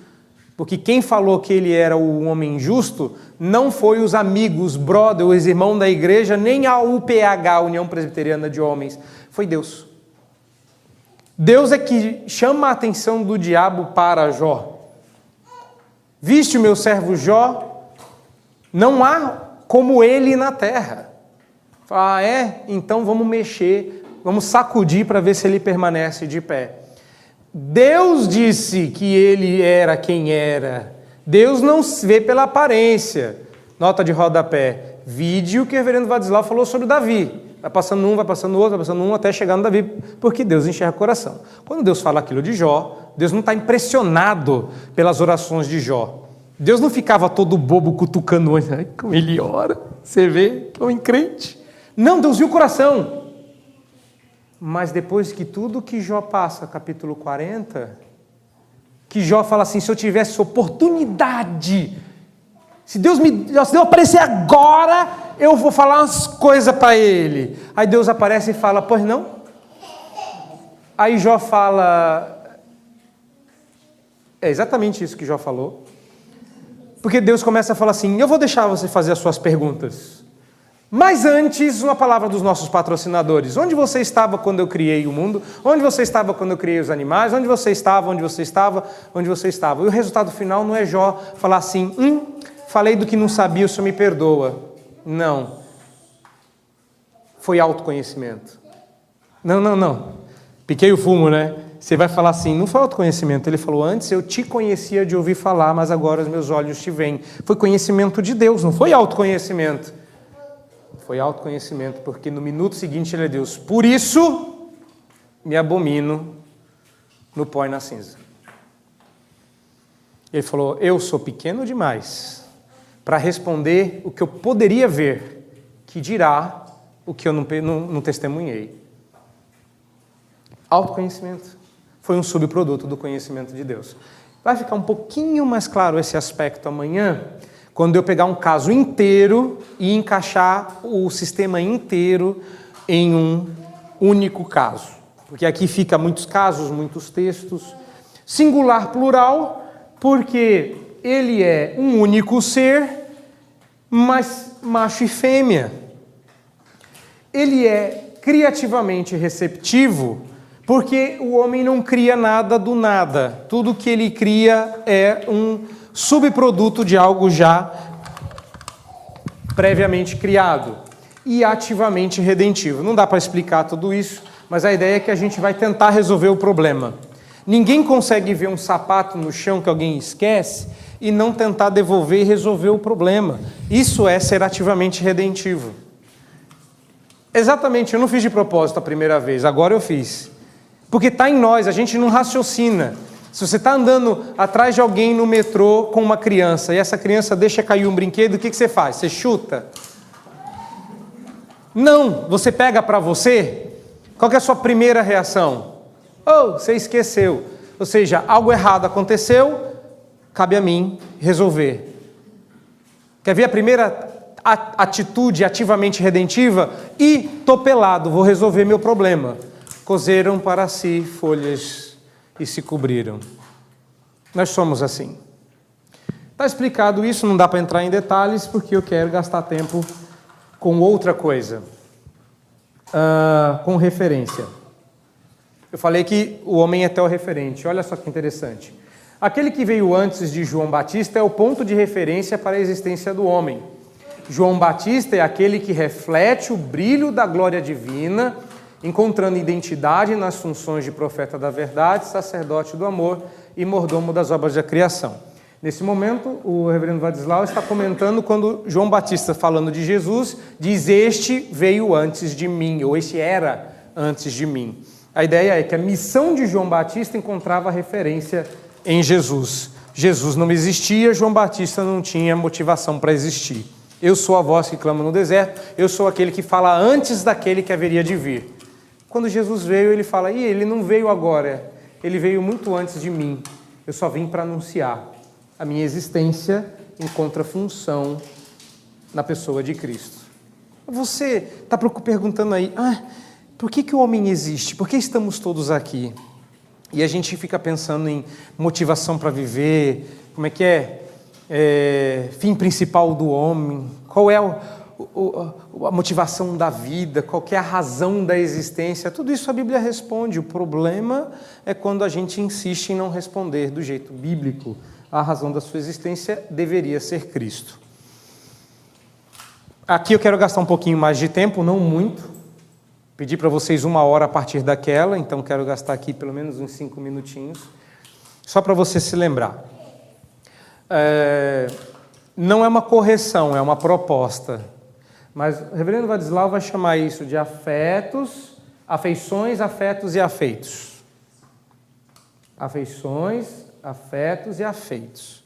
Speaker 1: Porque quem falou que ele era um homem justo não foi os amigos, brother, os irmãos da igreja, nem a UPH, União Presbiteriana de Homens. Foi Deus. Deus é que chama a atenção do diabo para Jó. Viste o meu servo Jó? Não há como ele na terra. Ah, é? Então vamos mexer, vamos sacudir para ver se ele permanece de pé. Deus disse que ele era quem era. Deus não se vê pela aparência. Nota de rodapé. Vide o que o reverendo Vadislau falou sobre Davi. Vai passando um, vai passando outro, vai passando um, até chegar no Davi, porque Deus enxerga o coração. Quando Deus fala aquilo de Jó, Deus não está impressionado pelas orações de Jó. Deus não ficava todo bobo cutucando, ai, como ele ora. Você vê, é um incrente. Não, Deus viu o coração. Mas depois que tudo que Jó passa, capítulo 40, que Jó fala assim, se eu tivesse oportunidade, se Deus aparecer agora, eu vou falar umas coisas para ele. Aí Deus aparece e fala, pois não? Aí Jó fala, é exatamente isso que Jó falou, porque Deus começa a falar assim, eu vou deixar você fazer as suas perguntas. Mas antes, uma palavra dos nossos patrocinadores. Onde você estava quando eu criei o mundo? Onde você estava quando eu criei os animais? Onde você estava? Onde você estava? Onde você estava? E o resultado final não é Jó falar assim, falei do que não sabia, o Senhor me perdoa. Não. Foi autoconhecimento. Não. Piquei o fumo, né? Você vai falar assim, não foi autoconhecimento. Ele falou, antes eu te conhecia de ouvir falar, mas agora os meus olhos te veem. Foi conhecimento de Deus, não foi autoconhecimento. Foi autoconhecimento, porque no minuto seguinte ele é Deus. Por isso, me abomino no pó e na cinza. Ele falou, eu sou pequeno demais para responder o que eu poderia ver, que dirá o que eu não testemunhei. Autoconhecimento foi um subproduto do conhecimento de Deus. Vai ficar um pouquinho mais claro esse aspecto amanhã, quando eu pegar um caso inteiro e encaixar o sistema inteiro em um único caso. Porque aqui fica muitos casos, muitos textos. Singular, plural, porque ele é um único ser, mas macho e fêmea. Ele é criativamente receptivo, porque o homem não cria nada do nada. Tudo que ele cria é um subproduto de algo já previamente criado. E ativamente redentivo. Não dá para explicar tudo isso, mas a ideia é que a gente vai tentar resolver o problema. Ninguém consegue ver um sapato no chão que alguém esquece e não tentar devolver e resolver o problema. Isso é ser ativamente redentivo. Exatamente, eu não fiz de propósito a primeira vez, agora eu fiz. Porque está em nós, a gente não raciocina. Se você está andando atrás de alguém no metrô com uma criança e essa criança deixa cair um brinquedo, o que você faz? Você chuta? Não, você pega para você. Qual que é a sua primeira reação? Oh, você esqueceu. Ou seja, algo errado aconteceu, cabe a mim resolver. Quer ver a primeira atitude ativamente redentiva? E tô pelado, vou resolver meu problema. Coseram para si folhas e se cobriram. Nós somos assim. Está explicado isso, não dá para entrar em detalhes, porque eu quero gastar tempo com outra coisa. Com referência. Eu falei que o homem é teorreferente. Olha só que interessante. Aquele que veio antes de João Batista é o ponto de referência para a existência do homem. João Batista é aquele que reflete o brilho da glória divina, encontrando identidade nas funções de profeta da verdade, sacerdote do amor e mordomo das obras da criação. Nesse momento, o reverendo Vadislau está comentando quando João Batista, falando de Jesus, diz: este veio antes de mim, ou este era antes de mim. A ideia é que a missão de João Batista encontrava referência em Jesus. Jesus não existia, João Batista não tinha motivação para existir. Eu sou a voz que clama no deserto, eu sou aquele que fala antes daquele que haveria de vir. Quando Jesus veio, ele fala: ele não veio agora, ele veio muito antes de mim. Eu só vim para anunciar. A minha existência encontra função na pessoa de Cristo. Você está perguntando aí, por que o homem existe? Por que estamos todos aqui? E a gente fica pensando em motivação para viver, como é que fim principal do homem, qual é a motivação da vida, qual que é a razão da existência. Tudo isso a Bíblia responde. O problema é quando a gente insiste em não responder do jeito bíblico. A razão da sua existência deveria ser Cristo. Aqui eu quero gastar um pouquinho mais de tempo, não muito. Pedi para vocês 1 hora a partir daquela, então quero gastar aqui pelo menos uns 5 minutinhos, só para você se lembrar. Não é uma correção, é uma proposta. Mas o reverendo Vadislau vai chamar isso de afetos, afeições, afetos e afeitos. Afeições, afetos e afeitos.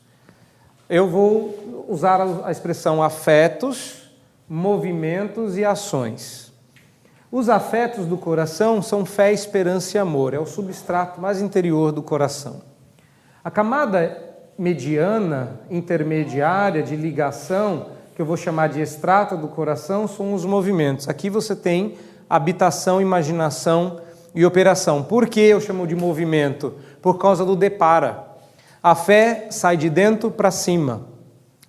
Speaker 1: Eu vou usar a expressão afetos, movimentos e ações. Os afetos do coração são fé, esperança e amor. É o substrato mais interior do coração. A camada mediana, intermediária, de ligação, que eu vou chamar de extrato do coração, são os movimentos. Aqui você tem habitação, imaginação e operação. Por que eu chamo de movimento? Por causa do depara. A fé sai de dentro para cima.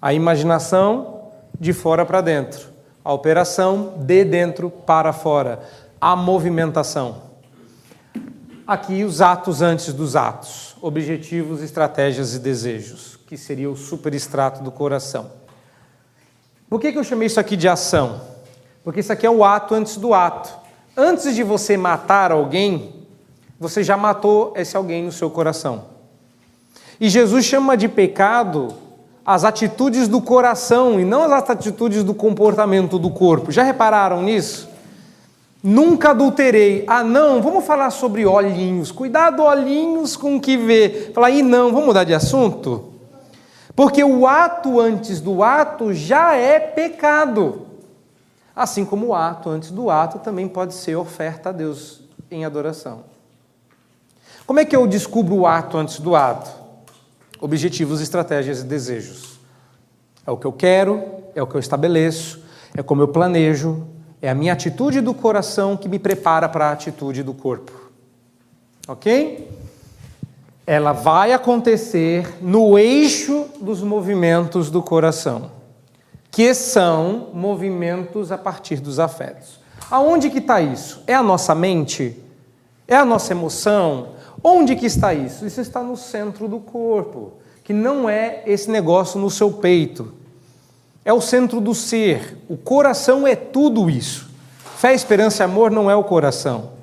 Speaker 1: A imaginação, de fora para dentro. A operação, de dentro para fora. A movimentação. Aqui os atos antes dos atos. Objetivos, estratégias e desejos, que seria o superextrato do coração. Por que eu chamei isso aqui de ação? Porque isso aqui é o ato antes do ato. Antes de você matar alguém, você já matou esse alguém no seu coração. E Jesus chama de pecado as atitudes do coração e não as atitudes do comportamento do corpo. Já repararam nisso? Nunca adulterei. Não, vamos falar sobre olhinhos. Cuidado, olhinhos com o que vê. Falar, não, vamos mudar de assunto? Porque o ato antes do ato já é pecado. Assim como o ato antes do ato também pode ser oferta a Deus em adoração. Como é que eu descubro o ato antes do ato? Objetivos, estratégias e desejos. É o que eu quero, é o que eu estabeleço, é como eu planejo, é a minha atitude do coração que me prepara para a atitude do corpo. Ok? Ela vai acontecer no eixo dos movimentos do coração, que são movimentos a partir dos afetos. Aonde que está isso? É a nossa mente? É a nossa emoção? Onde que está isso? Isso está no centro do corpo, que não é esse negócio no seu peito. É o centro do ser. O coração é tudo isso. Fé, esperança e amor não é o coração.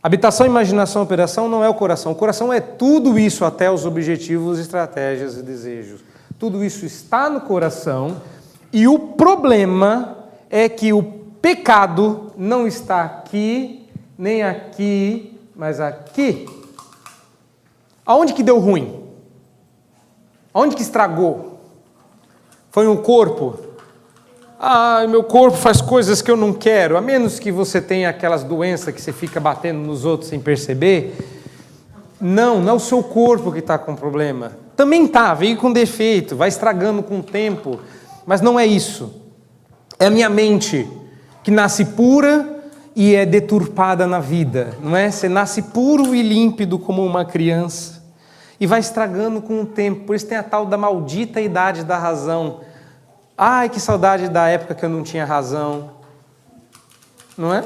Speaker 1: Habitação, imaginação, operação não é o coração. O coração é tudo isso, até os objetivos, estratégias e desejos. Tudo isso está no coração e o problema é que o pecado não está aqui, nem aqui, mas aqui. Aonde que deu ruim? Aonde que estragou? Foi no corpo? Meu corpo faz coisas que eu não quero, a menos que você tenha aquelas doenças que você fica batendo nos outros sem perceber. Não é o seu corpo que está com problema. Também está, veio com defeito, vai estragando com o tempo, mas não é isso. É a minha mente que nasce pura e é deturpada na vida, não é? Você nasce puro e límpido como uma criança e vai estragando com o tempo, por isso tem a tal da maldita idade da razão. Ai, que saudade da época que eu não tinha razão, não é?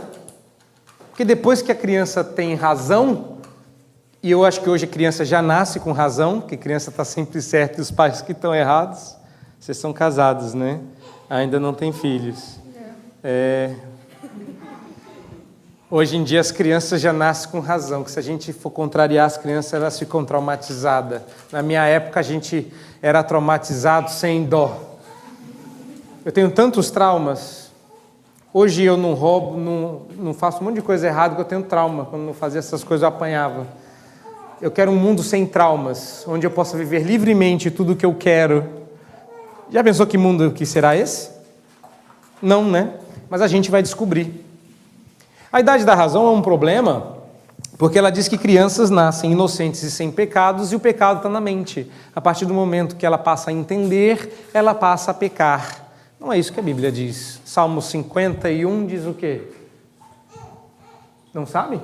Speaker 1: Porque depois que a criança tem razão, e eu acho que hoje a criança já nasce com razão, porque a criança está sempre certa e os pais que estão errados. Vocês são casados, né? Ainda não têm filhos. Hoje em dia as crianças já nascem com razão, que se a gente for contrariar as crianças, elas ficam traumatizadas. Na minha época a gente era traumatizado sem dó. Eu tenho tantos traumas. Hoje eu não roubo, não faço um monte de coisa errada, porque eu tenho trauma. Quando eu fazia essas coisas eu apanhava. Eu quero um mundo sem traumas, onde eu possa viver livremente tudo o que eu quero. Já pensou que mundo que será esse? Não, né? Mas a gente vai descobrir. A idade da razão é um problema, porque ela diz que crianças nascem inocentes e sem pecados, e o pecado está na mente. A partir do momento que ela passa a entender, ela passa a pecar. Não é isso que a Bíblia diz. Salmo 51 diz o quê? Não sabe?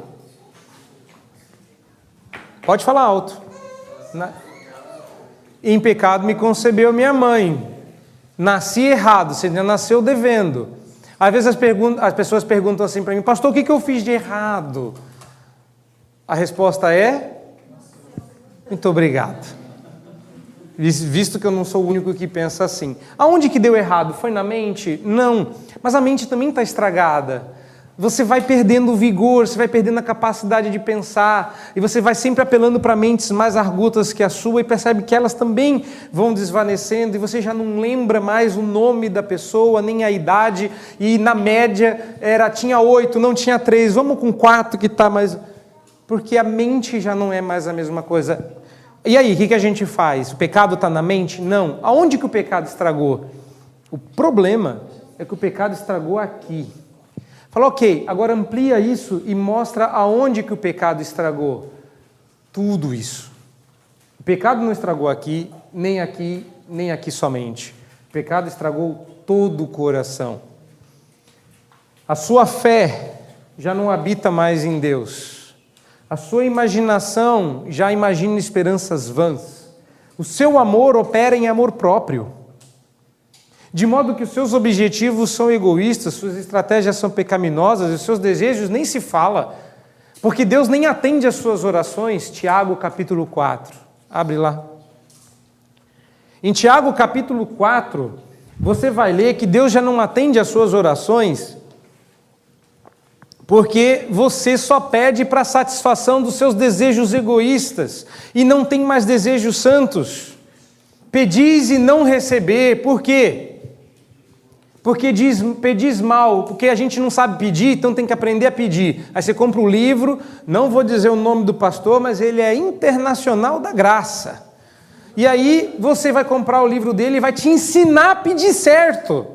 Speaker 1: Pode falar alto. Em pecado me concebeu minha mãe. Nasci errado, você já nasceu devendo. Às vezes as pessoas perguntam assim para mim, pastor, o que eu fiz de errado? A resposta é, muito obrigado. Visto que eu não sou o único que pensa assim. Aonde que deu errado? Foi na mente? Não. Mas a mente também está estragada. Você vai perdendo o vigor, você vai perdendo a capacidade de pensar, e você vai sempre apelando para mentes mais argutas que a sua e percebe que elas também vão desvanecendo, e você já não lembra mais o nome da pessoa, nem a idade, e na média tinha 8, não tinha 3, vamos com 4 que está mais... Porque a mente já não é mais a mesma coisa. E aí, o que a gente faz? O pecado está na mente? Não. Aonde que o pecado estragou? O problema é que o pecado estragou aqui. Fala, ok, agora amplia isso e mostra aonde que o pecado estragou. Tudo isso. O pecado não estragou aqui, nem aqui somente. O pecado estragou todo o coração. A sua fé já não habita mais em Deus. A sua imaginação já imagina esperanças vãs. O seu amor opera em amor próprio. De modo que os seus objetivos são egoístas, suas estratégias são pecaminosas, e os seus desejos nem se fala, porque Deus nem atende às suas orações. Tiago capítulo 4, abre lá. Em Tiago capítulo 4, você vai ler que Deus já não atende às suas orações, porque você só pede para a satisfação dos seus desejos egoístas, e não tem mais desejos santos. Pedis e não receber, por quê? Porque pedis mal, porque a gente não sabe pedir, então tem que aprender a pedir. Aí você compra um livro, não vou dizer o nome do pastor, mas ele é Internacional da Graça. E aí você vai comprar o livro dele e vai te ensinar a pedir certo.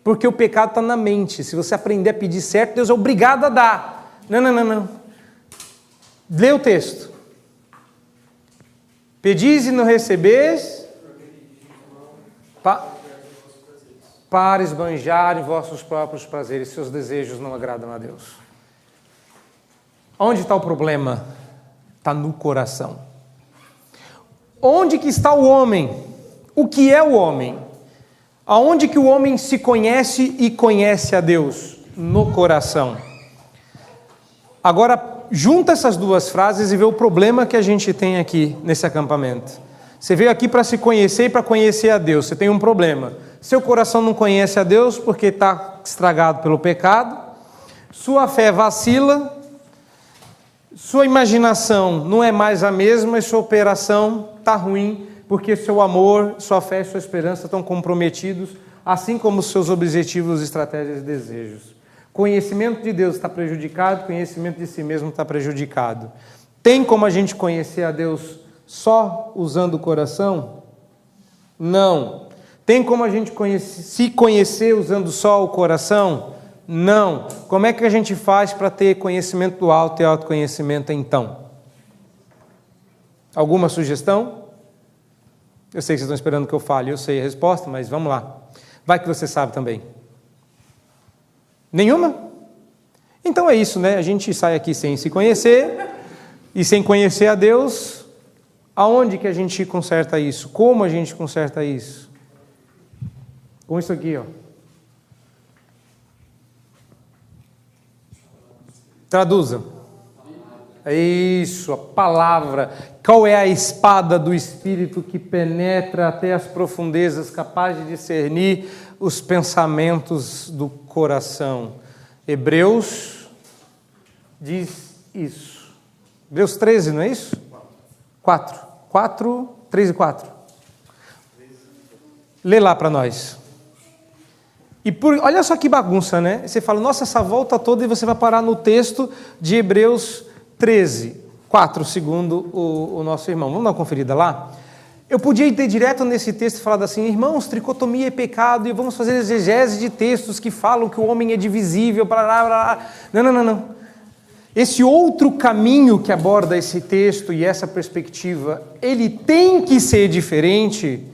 Speaker 1: Porque o pecado está na mente. Se você aprender a pedir certo, Deus é obrigado a dar. Não. Lê o texto. Pedis e não recebeis, para esbanjar em vossos próprios prazeres. Seus desejos não agradam a Deus. Onde está o problema? Está no coração. Onde que está o homem? O que é o homem? Aonde que o homem se conhece e conhece a Deus? No coração. Agora, junta essas duas frases e vê o problema que a gente tem aqui nesse acampamento. Você veio aqui para se conhecer e para conhecer a Deus. Você tem um problema. Seu coração não conhece a Deus porque está estragado pelo pecado. Sua fé vacila. Sua imaginação não é mais a mesma e sua operação está ruim porque seu amor, sua fé e sua esperança estão comprometidos, assim como os seus objetivos, estratégias e desejos. Conhecimento de Deus está prejudicado, conhecimento de si mesmo está prejudicado. Tem como a gente conhecer a Deus só usando o coração? Não. Tem como a gente se conhecer usando só o coração? Não. Como é que a gente faz para ter conhecimento do alto e autoconhecimento então? Alguma sugestão? Eu sei que vocês estão esperando que eu fale, eu sei a resposta, mas vamos lá. Vai que você sabe também. Nenhuma? Então é isso, né? A gente sai aqui sem se conhecer e sem conhecer a Deus. Aonde que a gente conserta isso? Como a gente conserta isso? Com isso aqui, ó. Traduza. É isso, a palavra. Qual é a espada do Espírito que penetra até as profundezas, capaz de discernir os pensamentos do coração? Hebreus diz isso. Hebreus 13, não é isso? 3 e 4. Lê lá para nós. Olha só que bagunça, né? Você fala, nossa, essa volta toda e você vai parar no texto de Hebreus 13, 4, segundo o nosso irmão. Vamos dar uma conferida lá? Eu podia ir direto nesse texto e falar assim, irmãos, tricotomia é pecado, e vamos fazer exegese de textos que falam que o homem é divisível, blá, blá, blá. Não. Esse outro caminho que aborda esse texto e essa perspectiva, ele tem que ser diferente,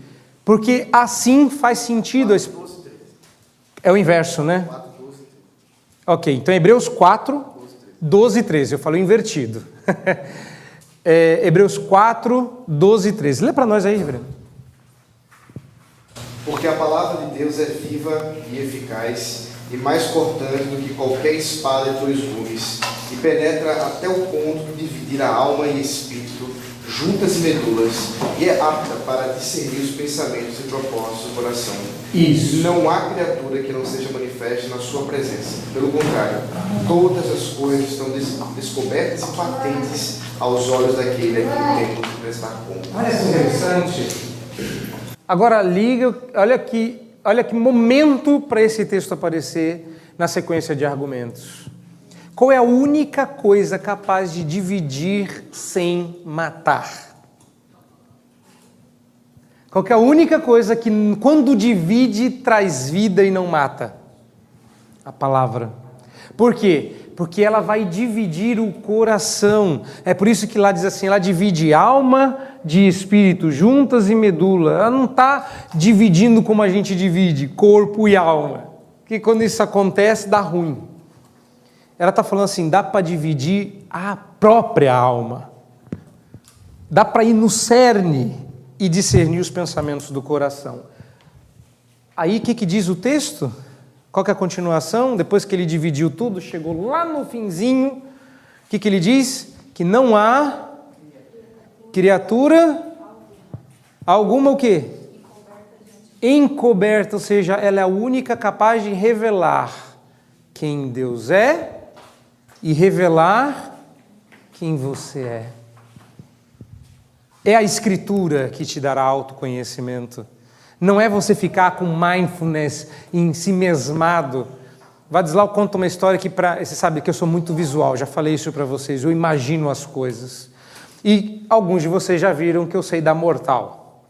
Speaker 1: porque assim faz sentido. É o inverso, né? Ok, então Hebreus 4, 12 e 13. Eu falei invertido. Hebreus 4, 12 e 13. Lê para nós aí, Breno.
Speaker 4: Porque a palavra de Deus é viva e eficaz e mais cortante do que qualquer espada de dois gumes e penetra até o ponto de dividir a alma e espírito, juntas e medulas, e é apta para discernir os pensamentos e propósitos do coração.
Speaker 1: Isso.
Speaker 4: Não há criatura que não seja manifesta na sua presença. Pelo contrário, todas as coisas estão descobertas e patentes aos olhos daquele a quem temos que prestar conta.
Speaker 1: Olha que interessante. Agora liga, olha que momento para esse texto aparecer na sequência de argumentos. Qual é a única coisa capaz de dividir sem matar? Qual é a única coisa que, quando divide, traz vida e não mata? A palavra. Por quê? Porque ela vai dividir o coração. É por isso que lá diz assim, ela divide alma de espírito, juntas e medula. Ela não está dividindo como a gente divide, corpo e alma. Porque quando isso acontece, dá ruim. Ela está falando assim, dá para dividir a própria alma. Dá para ir no cerne e discernir os pensamentos do coração. Aí o que diz o texto? Qual que é a continuação? Depois que ele dividiu tudo, chegou lá no finzinho, o que ele diz? Que não há criatura alguma o quê? Encoberta, ou seja, ela é a única capaz de revelar quem Deus é e revelar quem você é. É a Escritura que te dará autoconhecimento. Não é você ficar com mindfulness em si mesmado. Vadislau conta uma história que, você sabe que eu sou muito visual, já falei isso para vocês, eu imagino as coisas. E alguns de vocês já viram que eu sei dar mortal.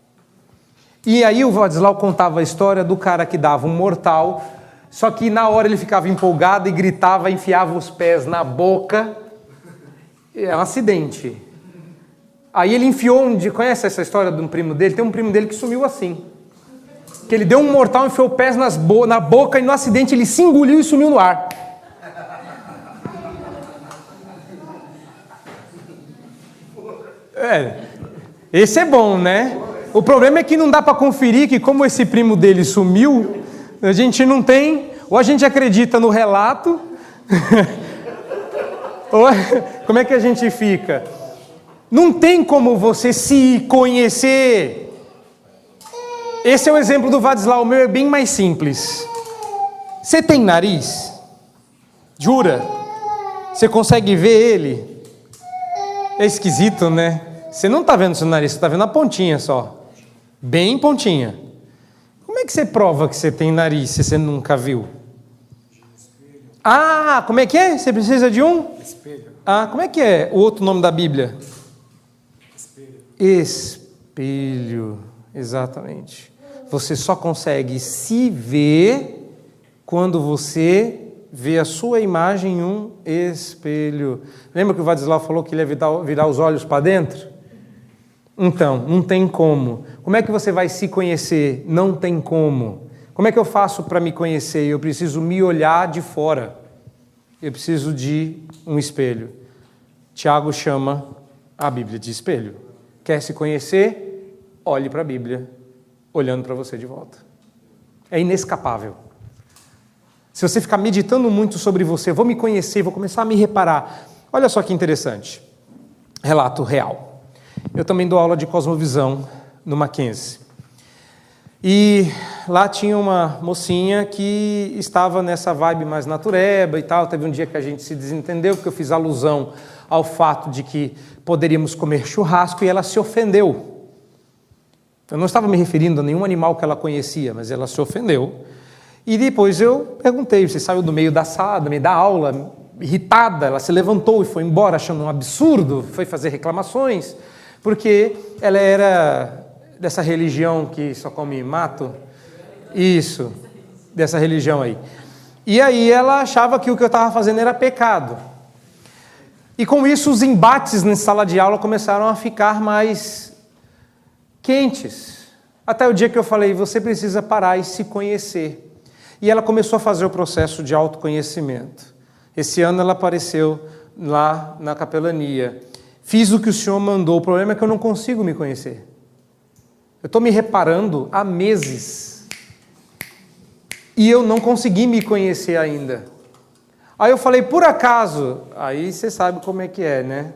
Speaker 1: E aí o Vadislau contava a história do cara que dava um mortal, só que na hora ele ficava empolgado e gritava, enfiava os pés na boca. É um acidente. Aí ele enfiou conhece essa história de um primo dele? Tem um primo dele que sumiu assim. Que ele deu um mortal, enfiou os pés na boca e no acidente ele se engoliu e sumiu no ar. Esse é bom, né? O problema é que não dá para conferir que como esse primo dele sumiu, a gente não tem, ou a gente acredita no relato, ou como é que a gente fica? Não tem como você se conhecer. Esse é o exemplo do Vadislau, o meu é bem mais simples. Você tem nariz? Jura? Você consegue ver ele? É esquisito, né? Você não está vendo seu nariz, você está vendo a pontinha só. Bem pontinha. Como é que você prova que você tem nariz se você nunca viu? Ah, como é que é? Você precisa de um?
Speaker 5: Espelho.
Speaker 1: Ah, como é que é o outro nome da Bíblia?
Speaker 5: Espelho.
Speaker 1: Espelho, exatamente. Você só consegue se ver quando você vê a sua imagem em um espelho. Lembra que o Vadislau falou que ele ia virar os olhos para dentro? Então, não tem como. Como é que você vai se conhecer? Não tem como. Como é que eu faço para me conhecer? Eu preciso me olhar de fora. Eu preciso de um espelho. Tiago chama a Bíblia de espelho. Quer se conhecer? Olhe para a Bíblia, olhando para você de volta. É inescapável. Se você ficar meditando muito sobre você, vou me conhecer, vou começar a me reparar. Olha só que interessante. Relato real. Eu também dou aula de cosmovisão no Mackenzie. E lá tinha uma mocinha que estava nessa vibe mais natureba e tal. Teve um dia que a gente se desentendeu, porque eu fiz alusão ao fato de que poderíamos comer churrasco e ela se ofendeu. Eu não estava me referindo a nenhum animal que ela conhecia, mas ela se ofendeu. E depois eu perguntei, você saiu do meio da sala, do meio da aula, irritada, ela se levantou e foi embora achando um absurdo, foi fazer reclamações, porque ela era dessa religião que só come mato. Isso, dessa religião aí. E aí ela achava que o que eu estava fazendo era pecado. E com isso os embates na sala de aula começaram a ficar mais quentes. Até o dia que eu falei, você precisa parar e se conhecer. E ela começou a fazer o processo de autoconhecimento. Esse ano ela apareceu lá na capelania. Fiz o que o Senhor mandou, o problema é que eu não consigo me conhecer. Eu estou me reparando há meses. E eu não consegui me conhecer ainda. Aí eu falei, por acaso, aí você sabe como é que é, né?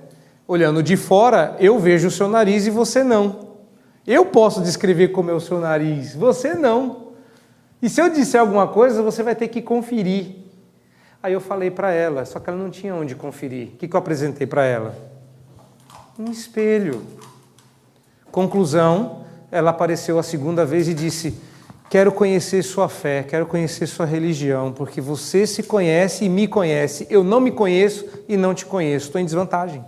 Speaker 1: Olhando de fora, eu vejo o seu nariz e você não. Eu posso descrever como é o seu nariz, você não. E se eu disser alguma coisa, você vai ter que conferir. Aí eu falei para ela, só que ela não tinha onde conferir. O que eu apresentei para ela? Um espelho. Conclusão, ela apareceu a segunda vez e disse, quero conhecer sua fé, quero conhecer sua religião, porque você se conhece e me conhece. Eu não me conheço e não te conheço, estou em desvantagem.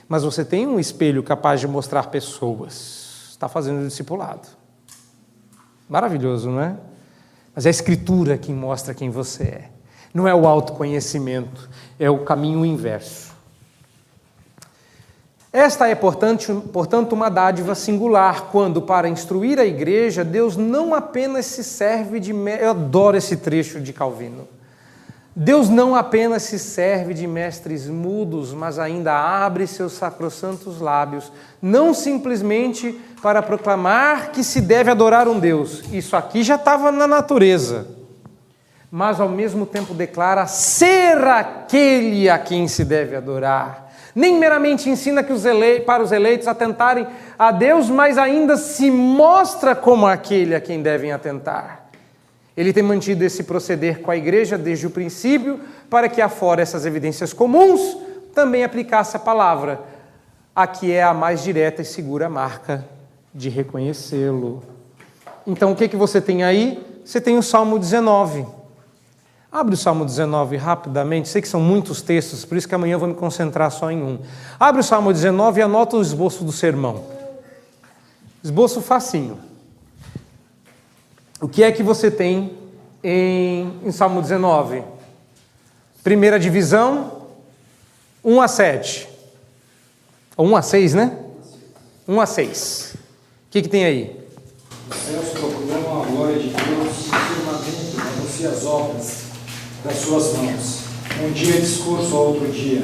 Speaker 1: Mas você tem um espelho capaz de mostrar pessoas. Está fazendo o discipulado. Maravilhoso, não é? Mas é a Escritura que mostra quem você é. Não é o autoconhecimento, é o caminho inverso. Esta é, portanto, uma dádiva singular, quando, para instruir a igreja, Deus não apenas se serve de... Eu adoro esse trecho de Calvino. Deus não apenas se serve de mestres mudos, mas ainda abre seus sacrossantos lábios, não simplesmente para proclamar que se deve adorar um Deus. Isso aqui já estava na natureza. Mas, ao mesmo tempo, declara ser aquele a quem se deve adorar. Nem meramente ensina que para os eleitos atentarem a Deus, mas ainda se mostra como aquele a quem devem atentar. Ele tem mantido esse proceder com a igreja desde o princípio, para que, afora essas evidências comuns, também aplicasse a palavra, a que é a mais direta e segura marca de reconhecê-lo. Então, o que você tem aí? Você tem o Salmo 19. Abre o Salmo 19 rapidamente, sei que são muitos textos, por isso que amanhã eu vou me concentrar só em um. Abre o Salmo 19 e anota o esboço do sermão. Esboço facinho. O que é que você tem em Salmo 19? Primeira divisão, 1 a 7. Ou 1 a 6, né? 1 a 6. O que tem aí?
Speaker 5: Os céus proclamam a glória de Deus, o firmamento anuncia as obras das suas mãos. Um dia é discurso ao outro dia,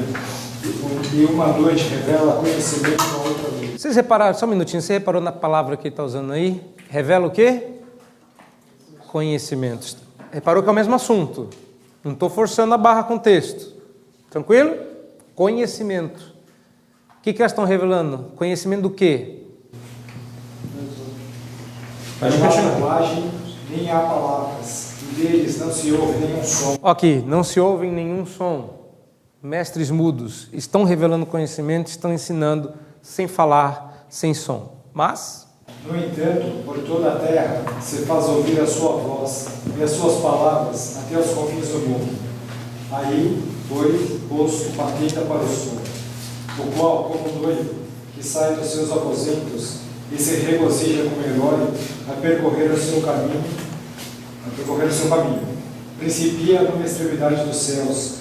Speaker 5: e uma noite revela conhecimento a outra noite.
Speaker 1: Vocês repararam, só um minutinho, você reparou na palavra que ele está usando aí? Revela o quê? Conhecimentos. Reparou que é o mesmo assunto. Não estou forçando a barra com o texto. Tranquilo? Conhecimento. O que elas estão revelando? Conhecimento do quê?
Speaker 5: Não há linguagem, nem há palavras, e deles não se ouve nenhum som.
Speaker 1: Aqui, não se ouve nenhum som. Mestres mudos estão revelando conhecimento, estão ensinando sem falar, sem som. Mas,
Speaker 5: No entanto, por toda a terra se faz ouvir a sua voz e as suas palavras até os confins do mundo. Aí foi posto patita para o sul, o qual, como um noivo que sai dos seus aposentos e se regozija como herói a percorrer o seu caminho, principia numa extremidade dos céus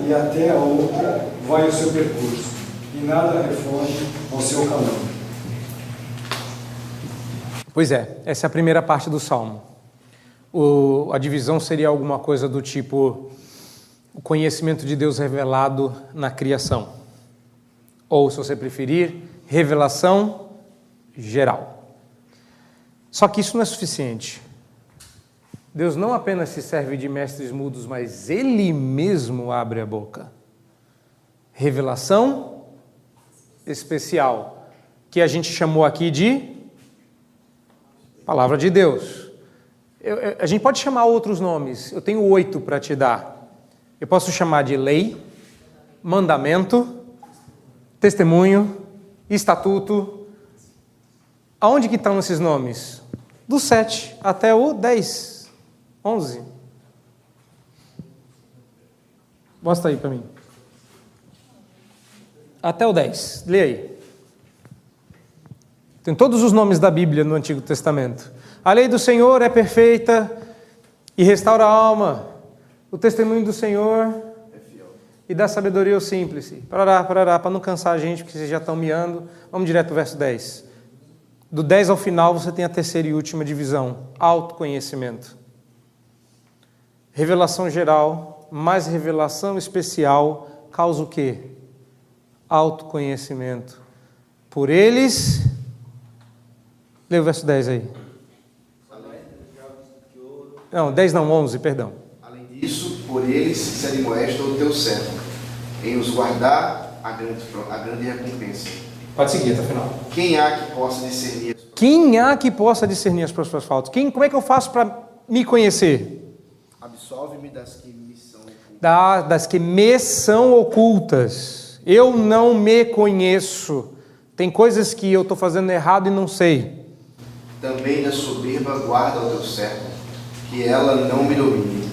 Speaker 5: e até a outra vai o seu percurso, e nada refoge ao seu calor.
Speaker 1: pois é, essa é a primeira parte do Salmo. A divisão seria alguma coisa do tipo o conhecimento de Deus revelado na criação. Ou, se você preferir, revelação geral. Só que isso não é suficiente. Deus não apenas se serve de mestres mudos, mas Ele mesmo abre a boca. Revelação especial, que a gente chamou aqui de Palavra de Deus. A gente pode chamar outros nomes, eu tenho 8 para te dar. Eu posso chamar de lei, mandamento, testemunho, estatuto. Aonde que estão esses nomes? Do 7 até o 10, 11. Mostra aí para mim. Até o 10, lê aí. Tem todos os nomes da Bíblia no Antigo Testamento. A lei do Senhor é perfeita e restaura a alma. O testemunho do Senhor é fiel e dá sabedoria ao simples. Para não cansar a gente, porque vocês já estão miando. Vamos direto para o verso 10. Do 10 ao final você tem a terceira e última divisão, autoconhecimento. Revelação geral, mais revelação especial, causa o quê? Autoconhecimento. Por eles... Lê o verso 10 aí. Não, 10 não, 11, perdão.
Speaker 4: Além disso, por eles se admoesta o teu servo, em os guardar a grande recompensa.
Speaker 1: Pode seguir até o final.
Speaker 4: Quem há que possa discernir?
Speaker 1: Quem há que possa discernir as suas faltas? Como é que eu faço para me conhecer?
Speaker 4: Absolve-me das que me são ocultas.
Speaker 1: Das que me são ocultas. Eu não me conheço. Tem coisas que eu estou fazendo errado e não sei.
Speaker 4: Também da soberba guarda o teu servo, que ela não me domine.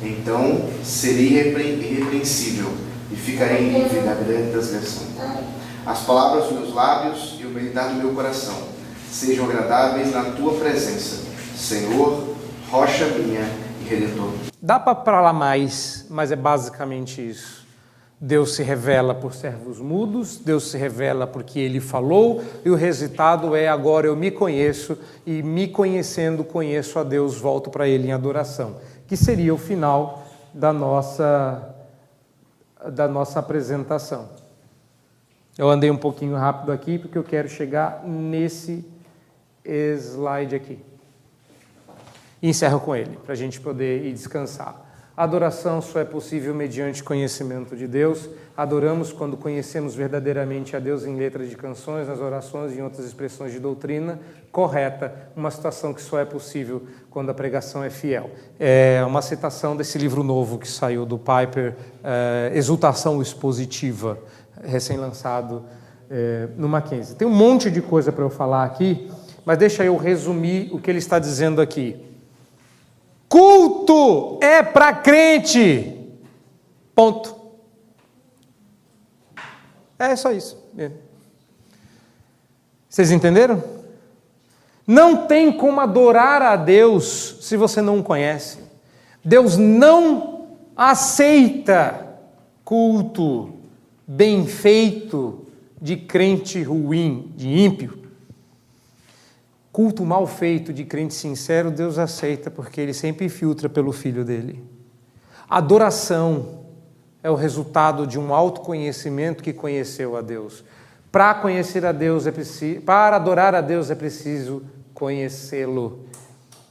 Speaker 4: Então serei irrepreensível e ficarei livre da grande transgressão. As palavras dos meus lábios e o meditar do meu coração sejam agradáveis na tua presença, Senhor, rocha minha e redentor.
Speaker 1: Dá para falar mais, mas é basicamente isso. Deus se revela por servos mudos, Deus se revela porque Ele falou, e o resultado é agora eu me conheço, e me conhecendo, conheço a Deus, volto para Ele em adoração, que seria o final da nossa apresentação. Eu andei um pouquinho rápido aqui, porque eu quero chegar nesse slide aqui. E encerro com ele, para a gente poder ir descansar. A adoração só é possível mediante conhecimento de Deus. Adoramos quando conhecemos verdadeiramente a Deus em letras de canções, nas orações e em outras expressões de doutrina correta, uma situação que só é possível quando a pregação é fiel. É uma citação desse livro novo que saiu do Piper, Exultação Expositiva, recém-lançado no Mackenzie. Tem um monte de coisa para eu falar aqui, mas deixa eu resumir o que ele está dizendo aqui. Culto é para crente. Ponto. É só isso. Vocês entenderam? Não tem como adorar a Deus se você não o conhece. Deus não aceita culto bem feito de crente ruim, de ímpio. Culto mal feito de crente sincero, Deus aceita, porque Ele sempre filtra pelo Filho dele. Adoração é o resultado de um autoconhecimento que conheceu a Deus. Para conhecer a Deus para adorar a Deus é preciso conhecê-lo.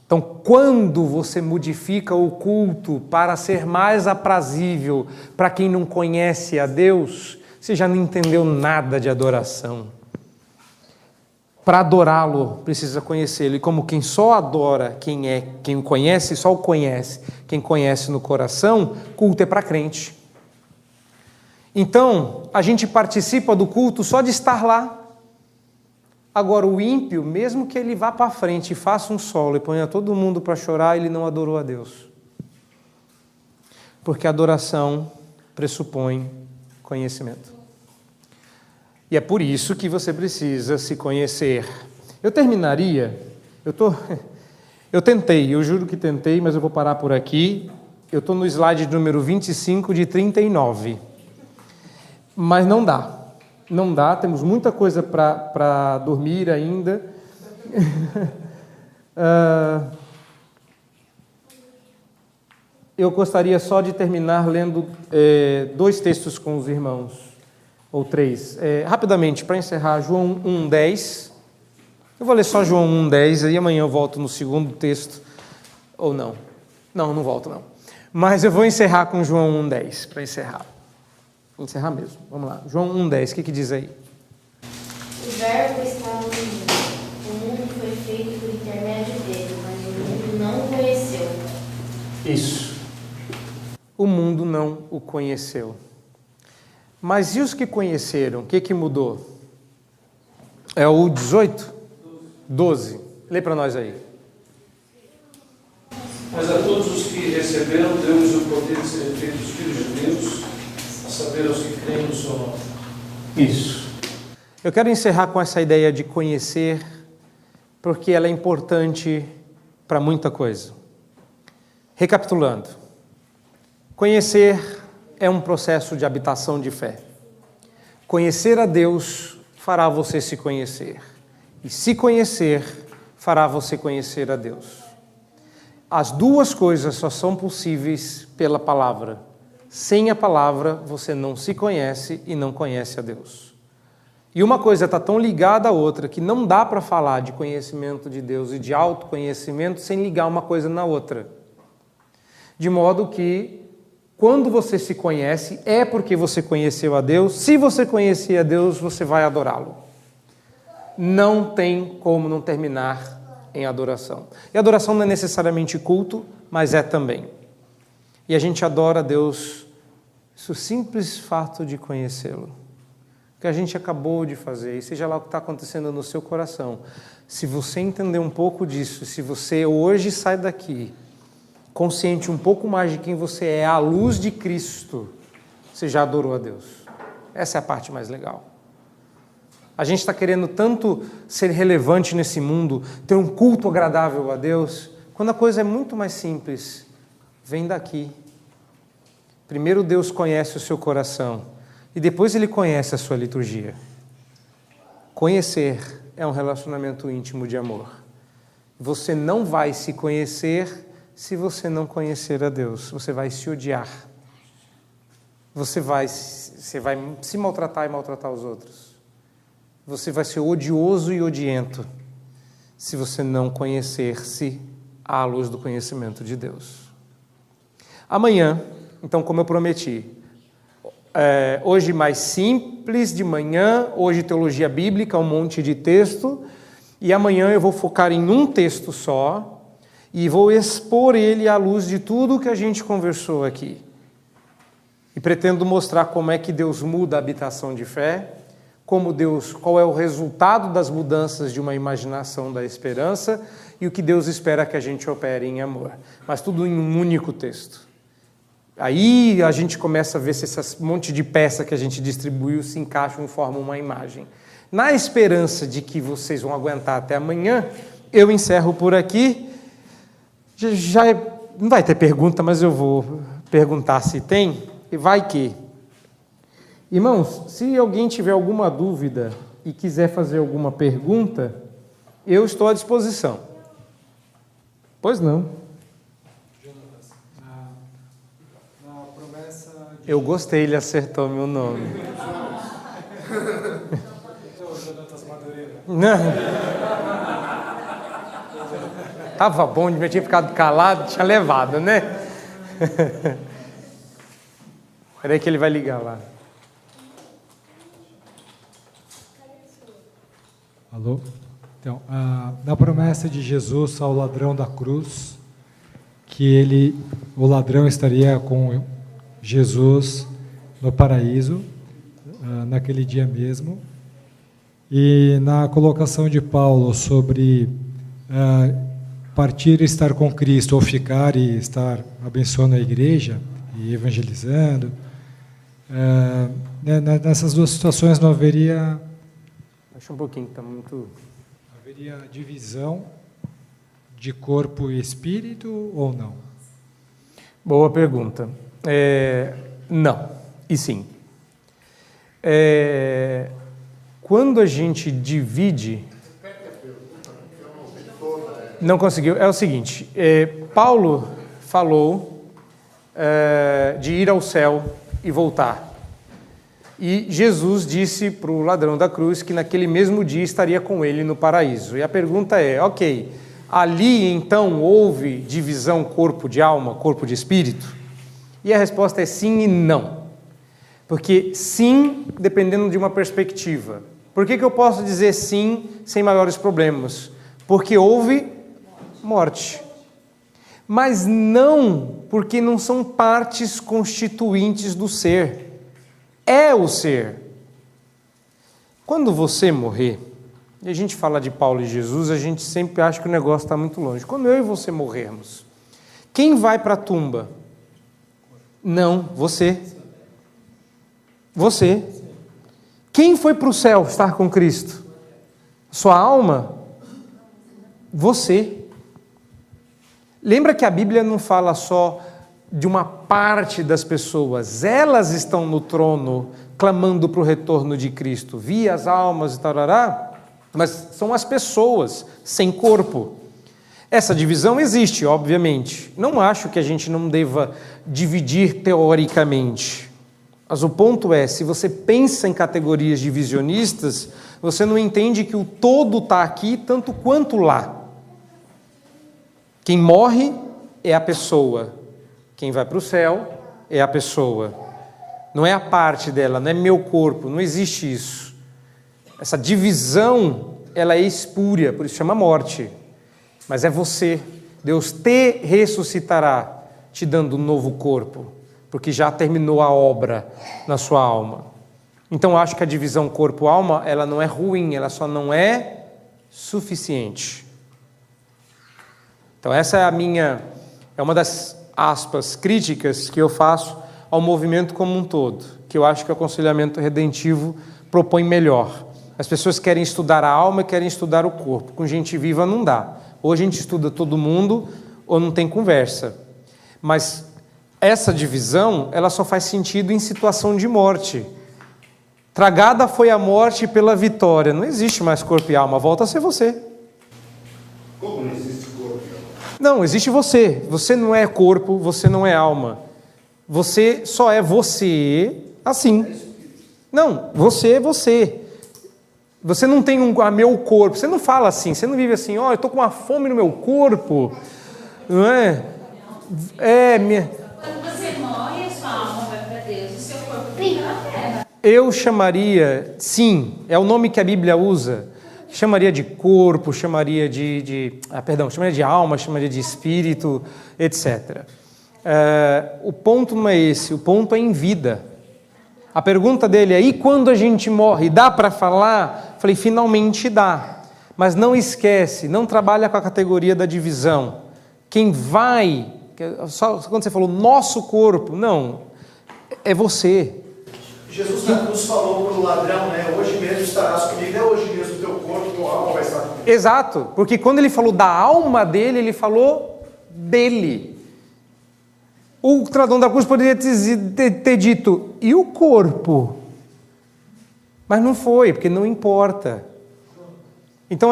Speaker 1: Então, quando você modifica o culto para ser mais aprazível para quem não conhece a Deus, você já não entendeu nada de adoração. Para adorá-lo, precisa conhecê-lo. E como quem só adora quem o conhece, só o conhece, quem conhece no coração, culto é para crente. Então, a gente participa do culto só de estar lá. Agora, o ímpio, mesmo que ele vá para frente e faça um solo e ponha todo mundo para chorar, ele não adorou a Deus. Porque a adoração pressupõe conhecimento. E é por isso que você precisa se conhecer. Eu terminaria, eu tentei, eu juro que tentei, mas eu vou parar por aqui. Eu estou no slide número 25 de 39. Mas não dá. Não dá, temos muita coisa para dormir ainda. Eu gostaria só de terminar lendo 2 textos com os irmãos, ou 3. Rapidamente, para encerrar, João 1,10. Eu vou ler só João 1,10, aí amanhã eu volto no segundo texto. Ou não. Não volto não. Mas eu vou encerrar com João 1,10, para encerrar. Vou encerrar mesmo. Vamos lá. João 1,10, o que diz aí?
Speaker 6: O verbo estava no mundo. O mundo foi feito por intermédio dele, mas o mundo não o conheceu.
Speaker 1: Isso. O mundo não o conheceu. Mas e os que conheceram? O que mudou? É o 18? 12. Lê para nós aí.
Speaker 7: Mas a todos os que receberam, deu-lhes o poder de serem feitos filhos de Deus, a saber aos que creem no seu nome.
Speaker 1: Isso. Eu quero encerrar com essa ideia de conhecer, porque ela é importante para muita coisa. Recapitulando. Conhecer é um processo de habitação de fé. Conhecer a Deus fará você se conhecer. E se conhecer, fará você conhecer a Deus. As duas coisas só são possíveis pela palavra. Sem a palavra, você não se conhece e não conhece a Deus. E uma coisa está tão ligada à outra que não dá para falar de conhecimento de Deus e de autoconhecimento sem ligar uma coisa na outra. De modo que, quando você se conhece, é porque você conheceu a Deus. Se você conhecer a Deus, você vai adorá-lo. Não tem como não terminar em adoração. E adoração não é necessariamente culto, mas é também. E a gente adora a Deus, isso simples fato de conhecê-lo. Que a gente acabou de fazer, e seja lá o que está acontecendo no seu coração. Se você entender um pouco disso, se você hoje sai daqui consciente um pouco mais de quem você é, à luz de Cristo, você já adorou a Deus. Essa é a parte mais legal. A gente está querendo tanto ser relevante nesse mundo, ter um culto agradável a Deus, quando a coisa é muito mais simples. Vem daqui. Primeiro Deus conhece o seu coração e depois Ele conhece a sua liturgia. Conhecer é um relacionamento íntimo de amor. Você não vai se conhecer se você não conhecer a Deus. Você vai se odiar. Você vai se maltratar e maltratar os outros. Você vai ser odioso e odiento se você não conhecer-se à luz do conhecimento de Deus. Amanhã, então, como eu prometi, hoje mais simples de manhã, hoje teologia bíblica, um monte de texto, e amanhã eu vou focar em um texto só e vou expor ele à luz de tudo que a gente conversou aqui. E pretendo mostrar como é que Deus muda a habitação de fé, qual é o resultado das mudanças de uma imaginação da esperança e o que Deus espera que a gente opere em amor. Mas tudo em um único texto. Aí a gente começa a ver se esse monte de peça que a gente distribuiu se encaixam e formam uma imagem. Na esperança de que vocês vão aguentar até amanhã, eu encerro por aqui. Não vai ter pergunta, mas eu vou perguntar se tem, e vai que. Irmãos, se alguém tiver alguma dúvida e quiser fazer alguma pergunta, eu estou à disposição. Pois não.
Speaker 5: Jonatas, na promessa de...
Speaker 1: Eu gostei, ele acertou meu nome.
Speaker 5: Então, Jonatas Madureira.
Speaker 1: Não. Tava bom, devia ter ficado calado, tinha levado, né? Espera aí que ele vai ligar lá.
Speaker 5: Alô? Então, na promessa de Jesus ao ladrão da cruz, que o ladrão estaria com Jesus no paraíso, naquele dia mesmo, e na colocação de Paulo sobre partir e estar com Cristo, ou ficar e estar abençoando a igreja e evangelizando, nessas duas situações não haveria...
Speaker 1: Baixa um pouquinho, está muito...
Speaker 5: Haveria divisão de corpo e espírito ou não?
Speaker 1: Boa pergunta. Não, e sim. Quando a gente divide... Não conseguiu. É o seguinte, Paulo falou de ir ao céu e voltar. E Jesus disse para o ladrão da cruz que naquele mesmo dia estaria com ele no paraíso. E a pergunta é, ok, ali então houve divisão corpo de alma, corpo de espírito? E a resposta é sim e não. Porque sim, dependendo de uma perspectiva. Por que eu posso dizer sim sem maiores problemas? Porque houve morte. Mas não porque não são partes constituintes do ser. É o ser. Quando você morrer, e a gente fala de Paulo e Jesus, a gente sempre acha que o negócio está muito longe. Quando eu e você morrermos, quem vai para a tumba? Não, você. Você. Quem foi para o céu estar com Cristo? Sua alma? Você. Lembra que a Bíblia não fala só de uma parte das pessoas, elas estão no trono clamando para o retorno de Cristo, via as almas e tarará, mas são as pessoas sem corpo. Essa divisão existe, obviamente. Não acho que a gente não deva dividir teoricamente. Mas o ponto é, se você pensa em categorias divisionistas, você não entende que o todo está aqui tanto quanto lá. Quem morre é a pessoa. Quem vai para o céu é a pessoa. Não é a parte dela, não é meu corpo, não existe isso. Essa divisão, ela é espúria, por isso chama morte. Mas é você. Deus te ressuscitará, te dando um novo corpo, porque já terminou a obra na sua alma. Então, acho que a divisão corpo-alma, ela não é ruim, ela só não é suficiente. Então, essa é uma das aspas críticas que eu faço ao movimento como um todo, que eu acho que o aconselhamento redentivo propõe melhor. As pessoas querem estudar a alma e querem estudar o corpo. Com gente viva não dá. Ou a gente estuda todo mundo, ou não tem conversa. Mas essa divisão, ela só faz sentido em situação de morte. Tragada foi a morte pela vitória. Não existe mais corpo e alma, volta a ser você.
Speaker 4: Como não existe corpo e alma?
Speaker 1: Não, existe você. Você não é corpo, você não é alma. Você só é você assim. Não, você é você. Você não tem meu corpo. Você não fala assim, você não vive assim, eu estou com uma fome no meu corpo. Não é?
Speaker 8: Quando você morre, a sua alma vai para Deus, o seu corpo fica na terra.
Speaker 1: Eu chamaria, sim, é o nome que a Bíblia usa, chamaria de corpo, chamaria chamaria de alma, chamaria de espírito, etc. O ponto não é esse, o ponto é em vida. A pergunta dele é, e quando a gente morre, dá para falar? Falei, finalmente dá. Mas não esquece, não trabalha com a categoria da divisão. Quem vai, só quando você falou nosso corpo, não, é você.
Speaker 9: Jesus na cruz falou para o ladrão, né? Hoje mesmo estarás comigo, é hoje mesmo o teu corpo
Speaker 5: com a alma vai estar comigo.
Speaker 1: Exato, porque quando ele falou da alma dele, ele falou dele. O ladrão da cruz poderia ter dito, e o corpo? Mas não foi, porque não importa. Então,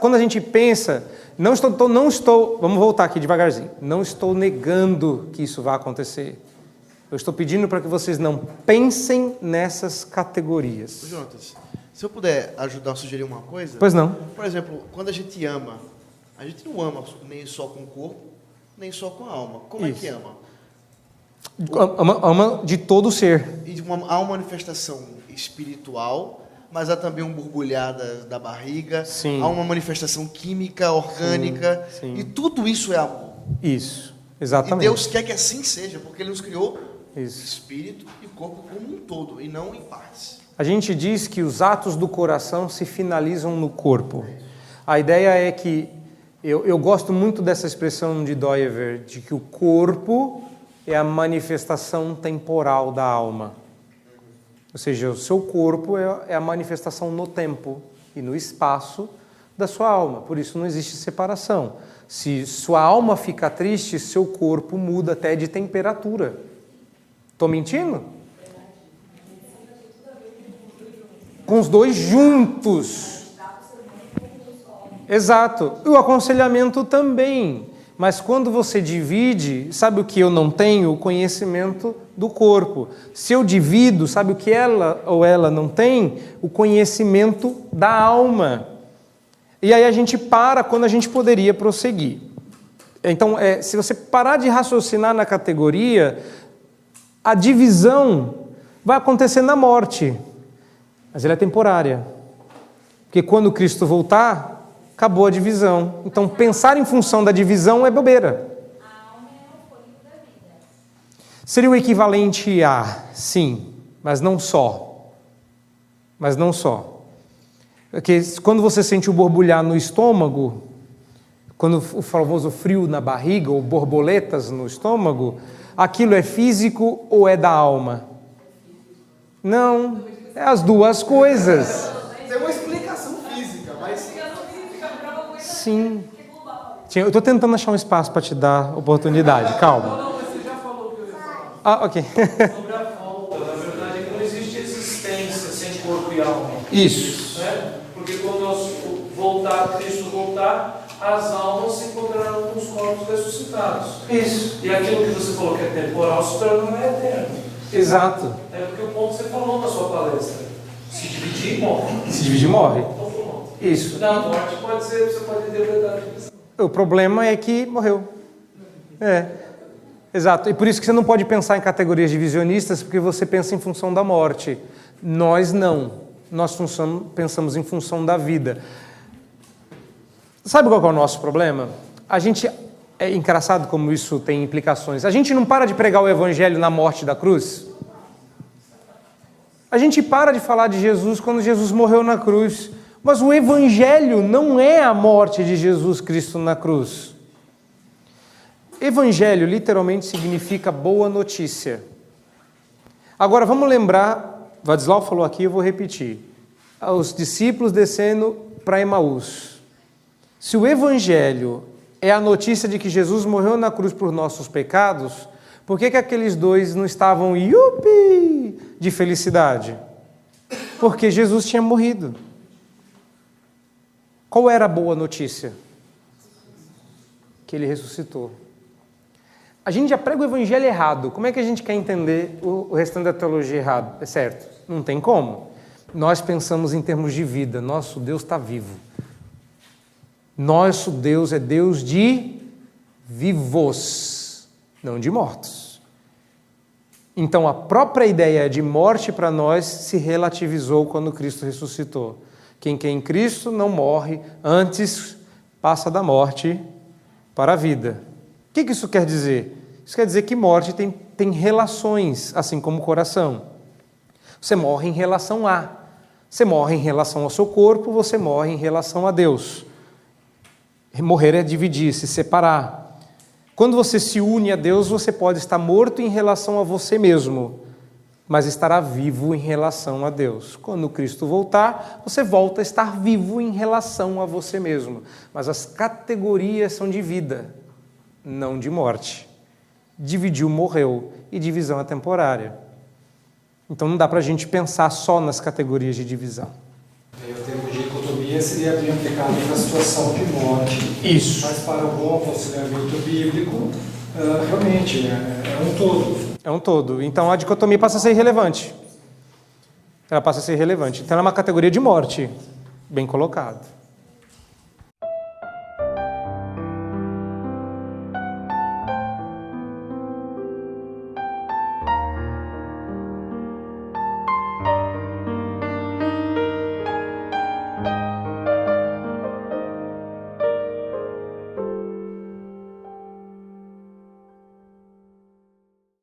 Speaker 1: quando a gente pensa, não estou, vamos voltar aqui devagarzinho, não estou negando que isso vai acontecer. Eu estou pedindo para que vocês não pensem nessas categorias.
Speaker 4: Ô, Jonatas, se eu puder ajudar a sugerir uma coisa...
Speaker 1: Pois não.
Speaker 4: Por exemplo, quando a gente ama, a gente não ama nem só com o corpo, nem só com a alma. Como
Speaker 1: Isso.
Speaker 4: é que ama?
Speaker 1: Ama de todo o ser.
Speaker 4: E há uma manifestação espiritual, mas há também um borbulhar da barriga.
Speaker 1: Sim.
Speaker 4: Há uma manifestação química, orgânica.
Speaker 1: Sim.
Speaker 4: E tudo isso é amor.
Speaker 1: Isso,
Speaker 4: E
Speaker 1: exatamente.
Speaker 4: Deus quer que assim seja, porque Ele nos criou
Speaker 1: Isso.
Speaker 4: espírito e corpo como um todo, e não em partes.
Speaker 1: A gente diz que os atos do coração se finalizam no corpo. A ideia é que, eu gosto muito dessa expressão de Doever, de que o corpo é a manifestação temporal da alma. Ou seja, o seu corpo é a manifestação no tempo e no espaço da sua alma. Por isso não existe separação. Se sua alma fica triste, seu corpo muda até de temperatura. Estou mentindo? Com os dois juntos. Exato. E o aconselhamento também. Mas quando você divide, sabe o que eu não tenho? O conhecimento do corpo. Se eu divido, sabe o que ela ou ela não tem? O conhecimento da alma. E aí a gente para quando a gente poderia prosseguir. Então, se você parar de raciocinar na categoria, a divisão vai acontecer na morte. Mas ela é temporária. Porque quando Cristo voltar, acabou a divisão. Então, pensar em função da divisão é bobeira. Seria o equivalente a, sim, mas não só. Mas não só. Porque quando você sente o borbulhar no estômago, quando o famoso frio na barriga, ou borboletas no estômago, aquilo é físico ou é da alma? Não, é as duas coisas.
Speaker 5: Tem uma explicação física, mas...
Speaker 1: Sim. Eu estou tentando achar um espaço para te dar oportunidade, calma.
Speaker 7: Não, mas você já falou o que eu ia falar.
Speaker 1: Ah, ok.
Speaker 7: Sobre a falta, na verdade, é que não existe existência sem corpo e alma.
Speaker 1: Isso.
Speaker 7: Né? Porque quando nós Cristo voltar, as almas se encontrarão com os corpos ressuscitados.
Speaker 1: Isso.
Speaker 7: E aquilo que você falou que é temporal se torna eterno.
Speaker 1: Exato.
Speaker 7: É porque o ponto que você falou na sua palestra. Se dividir, morre.
Speaker 1: Se dividir, morre.
Speaker 7: Então, pronto.
Speaker 1: Isso.
Speaker 7: Da morte pode ser, você pode interpretar a divisão.
Speaker 1: O problema é que morreu. Exato. E por isso que você não pode pensar em categorias divisionistas, porque você pensa em função da morte. Nós não. Nós pensamos em função da vida. Sabe qual é o nosso problema? É engraçado como isso tem implicações. A gente não para de pregar o evangelho na morte da cruz. A gente para de falar de Jesus quando Jesus morreu na cruz. Mas o evangelho não é a morte de Jesus Cristo na cruz. Evangelho literalmente significa boa notícia. Agora vamos lembrar, Vadislau falou aqui, eu vou repetir. Os discípulos descendo para Emaús. Se o evangelho é a notícia de que Jesus morreu na cruz por nossos pecados, por que aqueles dois não estavam yupi de felicidade? Porque Jesus tinha morrido. Qual era a boa notícia? Que ele ressuscitou. A gente já prega o evangelho errado. Como é que a gente quer entender o restante da teologia errado? É certo? Não tem como. Nós pensamos em termos de vida. Nosso Deus está vivo. Nosso Deus é Deus de vivos, não de mortos. Então a própria ideia de morte para nós se relativizou quando Cristo ressuscitou. Quem quer em Cristo não morre, antes passa da morte para a vida. O que isso quer dizer? Isso quer dizer que morte tem relações, assim como o coração. Você morre em relação a. Você morre em relação ao seu corpo, você morre em relação a Deus. Morrer é dividir, se separar. Quando você se une a Deus, você pode estar morto em relação a você mesmo. mas estará vivo em relação a Deus. Quando Cristo voltar, você volta a estar vivo em relação a você mesmo. Mas as categorias são de vida, não de morte. Dividiu, morreu, e divisão é temporária. Então não dá para a gente pensar só nas categorias de divisão.
Speaker 5: O termo de dicotomia seria bem aplicado na situação de morte.
Speaker 1: Isso.
Speaker 5: Mas para o bom aconselhamento bíblico, realmente é um todo.
Speaker 1: É um todo. Então a dicotomia passa a ser irrelevante. Ela passa a ser irrelevante. Então ela é uma categoria de morte. Bem colocado.